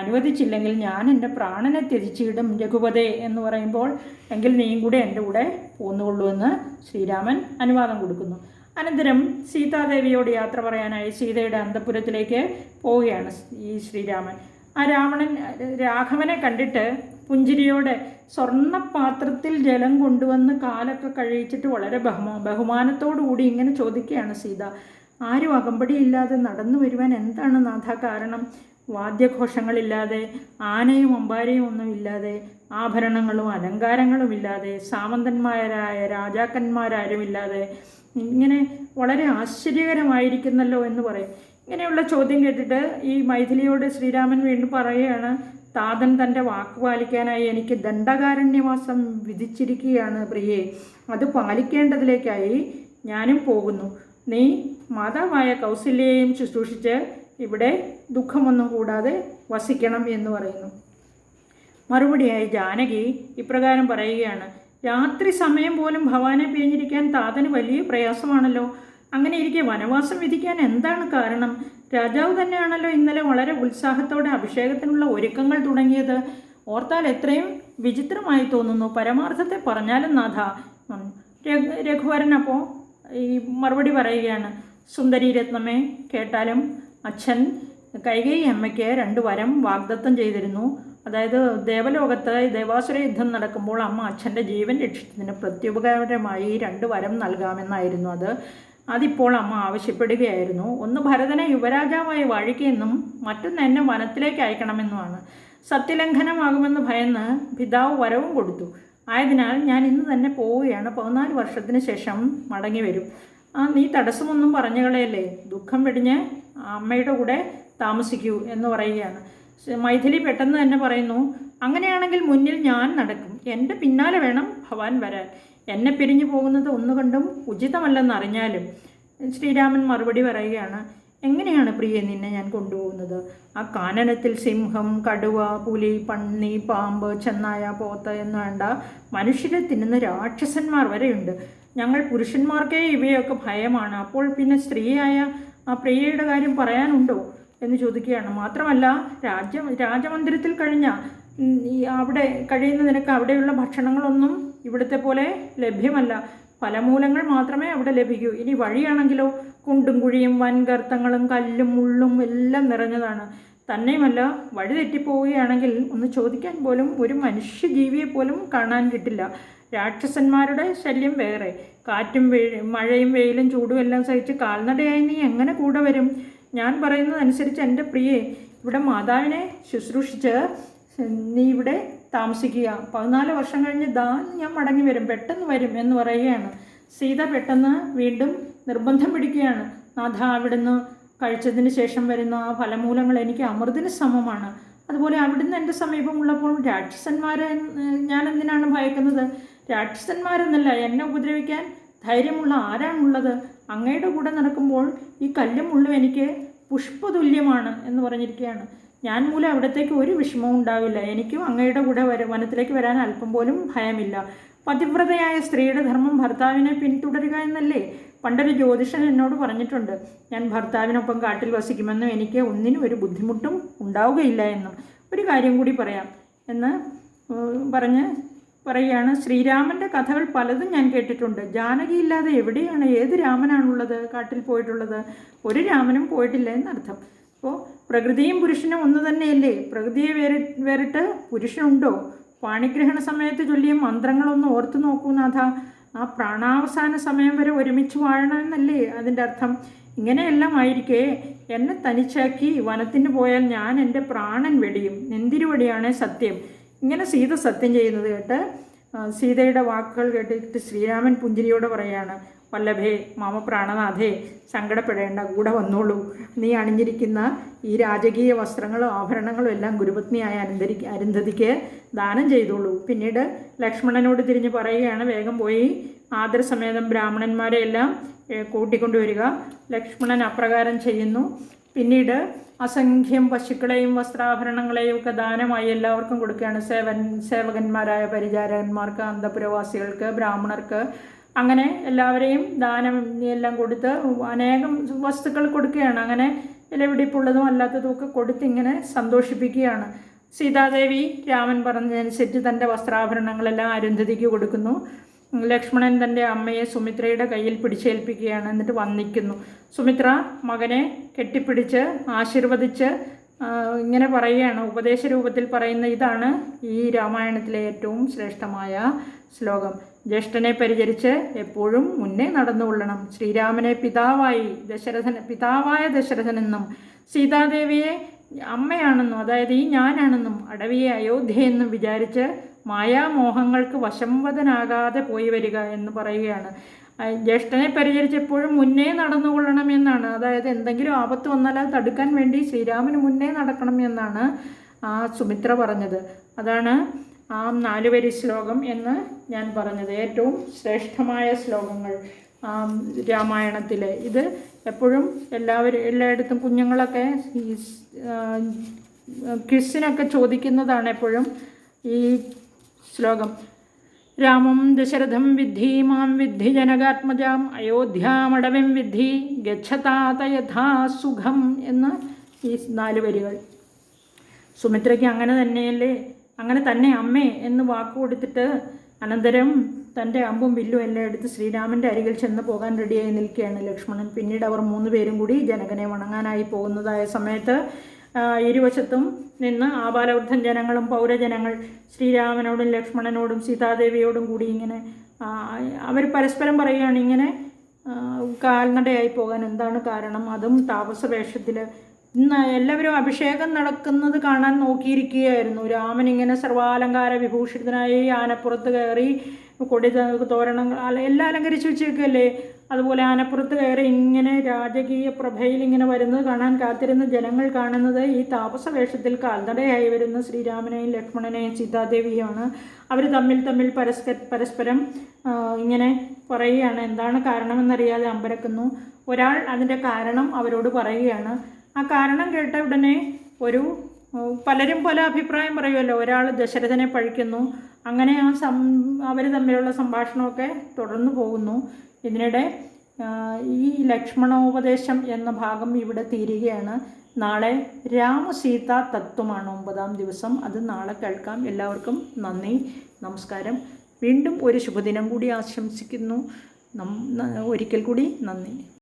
അനുവദിച്ചില്ലെങ്കിൽ ഞാൻ എൻ്റെ പ്രാണനെ ത്യജിച്ചിടും രഘുപതേ എന്ന് പറയുമ്പോൾ എങ്കിൽ നീയും കൂടെ എൻ്റെ കൂടെ പോന്നുകൊള്ളൂ എന്ന് ശ്രീരാമൻ അനുവാദം കൊടുക്കുന്നു. അനന്തരം സീതാദേവിയോട് യാത്ര പറയാനായി സീതയുടെ അന്തഃപുരത്തിലേക്ക് പോവുകയാണ് ഈ ശ്രീരാമൻ. ആ രാഘവനെ കണ്ടിട്ട് പുഞ്ചിരിയോടെ സ്വർണ്ണപാത്രത്തിൽ ജലം കൊണ്ടുവന്ന് കാലൊക്കെ കഴിച്ചിട്ട് വളരെ ബഹുമാനത്തോടു കൂടി ഇങ്ങനെ ചോദിക്കുകയാണ് സീത, ആരും അകമ്പടിയില്ലാതെ നടന്നു വരുവാൻ എന്താണ് നാഥ കാരണം? വാദ്യഘോഷങ്ങളില്ലാതെ ആനയും അമ്പാരയും ഒന്നുമില്ലാതെ ആഭരണങ്ങളും അലങ്കാരങ്ങളുമില്ലാതെ സാമന്തന്മാരായ രാജാക്കന്മാരാരുമില്ലാതെ ഇങ്ങനെ വളരെ ആശ്ചര്യകരമായിരിക്കുന്നല്ലോ എന്ന് പറയും. ഇങ്ങനെയുള്ള ചോദ്യം കേട്ടിട്ട് ഈ മൈഥിലിയോട് ശ്രീരാമൻ വീണ്ടും പറയുകയാണ്, താതൻ തൻ്റെ വാക്ക് പാലിക്കാനായി എനിക്ക് ദണ്ഡകാരണ്യവാസം വിധിച്ചിരിക്കുകയാണ് പ്രിയേ. അത് പാലിക്കേണ്ടതിലേക്കായി ഞാനും പോകുന്നു. നീ മാതാവായ കൗസല്യയെയും ശുശ്രൂഷിച്ച് ഇവിടെ ദുഃഖമൊന്നും കൂടാതെ വസിക്കണം എന്ന് പറയുന്നു. മറുപടിയായി ജാനകി ഇപ്രകാരം പറയുകയാണ്, രാത്രി സമയം പോലും ഭവാനെ പിരിഞ്ഞിരിക്കാൻ താതന് വലിയ പ്രയാസമാണല്ലോ. അങ്ങനെ ഇരിക്കെ വനവാസം വിധിക്കാൻ എന്താണ് കാരണം? രാജാവ് തന്നെയാണല്ലോ ഇന്നലെ വളരെ ഉത്സാഹത്തോടെ അഭിഷേകത്തിനുള്ള ഒരുക്കങ്ങൾ തുടങ്ങിയത്. ഓർത്താൽ എത്രയും വിചിത്രമായി തോന്നുന്നു. പരമാർത്ഥത്തെ പറഞ്ഞാലും നാഥ. രഘുവരൻ അപ്പോൾ ഈ മറുപടി പറയുകയാണ്, സുന്ദരി രത്നമേ, കേട്ടാലും അച്ഛൻ കൈകേയി അമ്മയ്ക്ക് 2 വരം വാഗ്ദത്തം ചെയ്തിരുന്നു. അതായത് ദേവലോകത്ത് ദേവാസുര യുദ്ധം നടക്കുമ്പോൾ അമ്മ അച്ഛൻ്റെ ജീവൻ രക്ഷിച്ചതിന് പ്രത്യുപകാരമായി 2 വരം നൽകാമെന്നായിരുന്നു അത്. അതിപ്പോൾ അമ്മ ആവശ്യപ്പെടുകയായിരുന്നു. ഒന്ന് ഭരതനെ യുവരാജാവായി വാഴിക്കുമെന്നും മറ്റൊന്ന് എന്നെ വനത്തിലേക്ക് അയക്കണമെന്നുമാണ്. സത്യലംഘനമാകുമെന്ന് ഭയന്ന് പിതാവ് വരവും കൊടുത്തു. ആയതിനാൽ ഞാൻ ഇന്ന് തന്നെ പോവുകയാണ്. 14 വർഷത്തിന് ശേഷം മടങ്ങി വരും. നീ തടസ്സമൊന്നും പറഞ്ഞു കളയല്ലേ, ദുഃഖം വെടിഞ്ഞ് അമ്മയുടെ കൂടെ താമസിക്കൂ എന്ന് പറയുകയാണ്. മൈഥിലി പെട്ടെന്ന് തന്നെ പറയുന്നു, അങ്ങനെയാണെങ്കിൽ മുന്നിൽ ഞാൻ നടക്കും, എൻ്റെ പിന്നാലെ വേണം ഭവാൻ വരാൻ. എന്നെ പിരിഞ്ഞു പോകുന്നത് ഒന്നുകൊണ്ടും ഉചിതമല്ലെന്നറിഞ്ഞാലും. ശ്രീരാമൻ മറുപടി പറയുകയാണ്, എങ്ങനെയാണ് പ്രിയെ നിന്നെ ഞാൻ കൊണ്ടുപോകുന്നത്? ആ കാനനത്തിൽ സിംഹം, കടുവ, പുലി, പന്നി, പാമ്പ്, ചെന്നായ, പോത്ത് എന്ന് വേണ്ട മനുഷ്യരെ തിന്നുന്ന രാക്ഷസന്മാർ വരെയുണ്ട്. ഞങ്ങൾ പുരുഷന്മാർക്കേ ഇവയൊക്കെ ഭയമാണ്. അപ്പോൾ പിന്നെ സ്ത്രീയായ ആ പ്രിയയുടെ കാര്യം പറയാനുണ്ടോ എന്ന് ചോദിക്കുകയാണ്. മാത്രമല്ല രാജമന്ദിരത്തിൽ അവിടെ കഴിയുന്ന നിനക്ക് അവിടെയുള്ള ഭക്ഷണങ്ങളൊന്നും ഇവിടുത്തെ പോലെ ലഭ്യമല്ല. ഫലമൂലങ്ങൾ മാത്രമേ അവിടെ ലഭിക്കൂ. ഇനി വഴിയാണെങ്കിലോ കുണ്ടും കുഴിയും വൻഗർത്തങ്ങളും കല്ലും മുള്ളും എല്ലാം നിറഞ്ഞതാണ്. തന്നെയുമല്ല വഴി തെറ്റിപ്പോവുകയാണെങ്കിൽ ഒന്ന് ചോദിക്കാൻ പോലും ഒരു മനുഷ്യജീവിയെ പോലും കാണാൻ കിട്ടില്ല. രാക്ഷസന്മാരുടെ ശല്യം വേറെ. കാറ്റും മഴയും വെയിലും ചൂടും എല്ലാം സഹിച്ച് കാൽനടയായി നീ എങ്ങനെ കൂടെ വരും? ഞാൻ പറയുന്നതനുസരിച്ച് എൻ്റെ പ്രിയെ ഇവിടെ മാതാവിനെ ശുശ്രൂഷിച്ച് നീ ഇവിടെ താമസിക്കുക. 14 വർഷം കഴിഞ്ഞ് ഞാൻ മടങ്ങി വരും, പെട്ടെന്ന് വരും എന്ന് പറയുകയാണ്. സീത പെട്ടെന്ന് വീണ്ടും നിർബന്ധം പിടിക്കുകയാണ്. നാഥ, അവിടുന്ന് കഴിച്ചതിന് ശേഷം വരുന്ന ആ ഫലമൂലങ്ങൾ എനിക്ക് അമൃതിന് സമമാണ്. അതുപോലെ അവിടുന്ന് എൻ്റെ സമീപമുള്ളപ്പോൾ രാക്ഷസന്മാരെ ഞാൻ എന്തിനാണ് ഭയക്കുന്നത്? രാക്ഷസന്മാരെന്നല്ല, എന്നെ ഉപദ്രവിക്കാൻ ധൈര്യമുള്ള ആരാണുള്ളത്? അങ്ങയുടെ കൂടെ നടക്കുമ്പോൾ ഈ കല്ലും മുള്ളും എനിക്ക് പുഷ്പതുല്യമാണ് എന്ന് പറഞ്ഞിരിക്കുകയാണ്. ഞാൻ മൂലം അവിടത്തേക്ക് ഒരു വിഷമവും ഉണ്ടാവില്ല. എനിക്കും അങ്ങയുടെ കൂടെ വനത്തിലേക്ക് വരാൻ അല്പം പോലും ഭയമില്ല. പതിവ്രതയായ സ്ത്രീയുടെ ധർമ്മം ഭർത്താവിനെ പിന്തുടരുക എന്നല്ലേ പണ്ടൊരു ജ്യോതിഷൻ എന്നോട് പറഞ്ഞിട്ടുണ്ട്. ഞാൻ ഭർത്താവിനൊപ്പം കാട്ടിൽ വസിക്കുമെന്നും എനിക്ക് ഒന്നിനും ഒരു ബുദ്ധിമുട്ടും ഉണ്ടാവുകയില്ല എന്നും. ഒരു കാര്യം കൂടി പറയാം എന്ന് പറയുകയാണ്. ശ്രീരാമൻ്റെ കഥകൾ പലതും ഞാൻ കേട്ടിട്ടുണ്ട്. ജാനകി ഇല്ലാതെ എവിടെയാണ്, ഏത് രാമനാണുള്ളത് കാട്ടിൽ പോയിട്ടുള്ളത്? ഒരു രാമനും പോയിട്ടില്ല എന്നർത്ഥം. അപ്പോൾ പ്രകൃതിയും പുരുഷനും ഒന്ന് തന്നെയല്ലേ? പ്രകൃതിയെ വേറിട്ട് പുരുഷനുണ്ടോ? പാണിഗ്രഹണ സമയത്ത് ചൊല്ലിയ മന്ത്രങ്ങളൊന്ന് ഓർത്തു നോക്കൂ നാഥ. ആ പ്രാണാവസാന സമയം വരെ ഒരുമിച്ച് വാഴണമെന്നല്ലേ അതിൻ്റെ അർത്ഥം? ഇങ്ങനെയെല്ലാം ആയിരിക്കെ എന്നെ തനിച്ചാക്കി വനത്തിന് പോയാൽ ഞാൻ എൻ്റെ പ്രാണൻ വെടിയും. നെന്തിരുവടിയാണ് സത്യം. ഇങ്ങനെ സീത സത്യം ചെയ്യുന്നത് കേട്ട് സീതയുടെ വാക്കുകൾ കേട്ടിട്ട് ശ്രീരാമൻ പുഞ്ചിരിയോടെ പറയാണ്, വല്ലഭേ മാമ പ്രാണനാഥേ, സങ്കടപ്പെടേണ്ട, കൂടെ വന്നോളൂ. നീ അണിഞ്ഞിരിക്കുന്ന ഈ രാജകീയ വസ്ത്രങ്ങളും ആഭരണങ്ങളും എല്ലാം ഗുരുപത്നിയായ അരുന്ധതിക്ക് ദാനം ചെയ്തോളൂ. പിന്നീട് ലക്ഷ്മണനോട് തിരിഞ്ഞ് പറയുകയാണ്, വേഗം പോയി ആദരസമേതം ബ്രാഹ്മണന്മാരെ എല്ലാം കൂട്ടിക്കൊണ്ടുവരിക. ലക്ഷ്മണൻ അപ്രകാരം ചെയ്യുന്നു. പിന്നീട് അസംഖ്യം പശുക്കളെയും വസ്ത്രാഭരണങ്ങളെയും ഒക്കെ ദാനമായി എല്ലാവർക്കും കൊടുക്കുകയാണ്. സേവകന്മാരായ പരിചാരകന്മാർക്ക്, അന്തപുരവാസികൾക്ക്, ബ്രാഹ്മണർക്ക്, അങ്ങനെ എല്ലാവരെയും ദാനം എല്ലാം കൊടുത്ത് അനേകം വസ്തുക്കൾ കൊടുക്കുകയാണ്. അങ്ങനെ വിലപിടിപ്പുള്ളതും അല്ലാത്തതും ഒക്കെ കൊടുത്ത് ഇങ്ങനെ സന്തോഷിപ്പിക്കുകയാണ്. സീതാദേവി രാമൻ പറഞ്ഞതനുസരിച്ച് തൻ്റെ വസ്ത്രാഭരണങ്ങളെല്ലാം അരുന്ധതിക്ക് കൊടുക്കുന്നു. ലക്ഷ്മണൻ തൻ്റെ അമ്മയെ സുമിത്രയുടെ കയ്യിൽ പിടിച്ചേൽപ്പിക്കുകയാണ്. എന്നിട്ട് വന്ദിക്കുന്നു. സുമിത്ര മകനെ കെട്ടിപ്പിടിച്ച് ആശീർവദിച്ച് ഇങ്ങനെ പറയുകയാണ്. ഉപദേശ രൂപത്തിൽ പറയുന്ന ഇതാണ് ഈ രാമായണത്തിലെ ഏറ്റവും ശ്രേഷ്ഠമായ ശ്ലോകം. ജ്യേഷ്ഠനെ പരിചരിച്ച് എപ്പോഴും മുന്നേ നടന്നുകൊള്ളണം. ശ്രീരാമനെ പിതാവായ ദശരഥനെന്നും സീതാദേവിയെ അമ്മയാണെന്നും, അതായത് ഈ ഞാനാണെന്നും അടവിയെ അയോധ്യയെന്നും വിചാരിച്ച് മായാമോഹങ്ങൾക്ക് വശംവദനാകാതെ പോയി വരിക എന്ന് പറയുകയാണ്. ജ്യേഷ്ഠനെ പരിചരിച്ചെപ്പോഴും മുന്നേ നടന്നുകൊള്ളണം എന്നാണ്. അതായത് എന്തെങ്കിലും ആപത്ത് വന്നാൽ അത് തടുക്കാൻ വേണ്ടി ശ്രീരാമന് മുന്നേ നടക്കണം എന്നാണ് ആ സുമിത്ര പറഞ്ഞത്. അതാണ് ആ 4 വരി ശ്ലോകം എന്ന് ഞാൻ പറഞ്ഞത്. ഏറ്റവും ശ്രേഷ്ഠമായ ശ്ലോകങ്ങൾ രാമായണത്തിലെ. ഇത് എപ്പോഴും എല്ലായിടത്തും കുഞ്ഞുങ്ങളൊക്കെ ഈ ക്വിസിനൊക്കെ ചോദിക്കുന്നതാണ് എപ്പോഴും ഈ ശ്ലോകം. രാമം ദശരഥം വിദ്ധി മാം വിദ്ധി ജനകാത്മജാം അയോധ്യാമടവിം വിദ്ധി ഗച്ഛതാത യഥാ സുഖം എന്ന് ഈ 4 വരികൾ. സുമിത്രയ്ക്ക് അങ്ങനെ തന്നെ അമ്മേ എന്ന് വാക്ക് കൊടുത്തിട്ട് അനന്തരം തൻ്റെ അമ്പും വില്ലും എല്ലാം എടുത്ത് ശ്രീരാമൻ്റെ അരികിൽ ചെന്ന് പോകാൻ റെഡിയായി നിൽക്കുകയാണ് ലക്ഷ്മണൻ. പിന്നീട് അവർ 3 പേരും കൂടി ജനകനെ വണങ്ങാനായി പോകുന്നതായ സമയത്ത് ഇരുവശത്തും നിന്ന് ആബാലവൃദ്ധൻ ജനങ്ങളും പൗരജനങ്ങൾ ശ്രീരാമനോടും ലക്ഷ്മണനോടും സീതാദേവിയോടും കൂടി ഇങ്ങനെ അവർ പരസ്പരം പറയുകയാണ്, ഇങ്ങനെ കാൽനടയായി പോകാൻ എന്താണ് കാരണം? അതും താപസ വേഷത്തിൽ. ഇന്ന് എല്ലാവരും അഭിഷേകം നടക്കുന്നത് കാണാൻ നോക്കിയിരിക്കുകയായിരുന്നു. രാമൻ ഇങ്ങനെ സർവാലങ്കാര വിഭൂഷിതനായി ആനപ്പുറത്ത് കയറി, കൊടി തോരണങ്ങൾ എല്ലാം അലങ്കരിച്ച് വെച്ചേക്കല്ലേ. അതുപോലെ ആനപ്പുറത്ത് കയറി ഇങ്ങനെ രാജകീയ പ്രഭയിൽ ഇങ്ങനെ വരുന്നത് കാണാൻ കാത്തിരുന്ന ജനങ്ങൾ കാണുന്നത് ഈ താപസ വേഷത്തിൽ കാൽനടയായി വരുന്ന ശ്രീരാമനെയും ലക്ഷ്മണനെയും സീതാദേവിയുമാണ്. അവർ തമ്മിൽ പരസ്പരം ഇങ്ങനെ പറയുകയാണ്. എന്താണ് കാരണമെന്നറിയാതെ അമ്പരക്കുന്നു. ഒരാൾ അതിൻ്റെ കാരണം അവരോട് പറയുകയാണ്. ആ കാരണം കേട്ട ഉടനെ പലരും പല അഭിപ്രായം പറയുമല്ലോ. ഒരാൾ ദശരഥനെ പഴിക്കുന്നു. അങ്ങനെ അവർ തമ്മിലുള്ള സംഭാഷണമൊക്കെ തുടർന്നു പോകുന്നു. ഇതിനിടെ ഈ ലക്ഷ്മണോപദേശം എന്ന ഭാഗം ഇവിടെ തീരുകയാണ്. നാളെ രാമസീത തത്വമാണ് 9-ാം ദിവസം. അത് നാളെ കേൾക്കാം. എല്ലാവർക്കും നന്ദി, നമസ്കാരം. വീണ്ടും ഒരു ശുഭദിനം കൂടി ആശംസിക്കുന്നു. ഒരിക്കൽ കൂടി നന്ദി.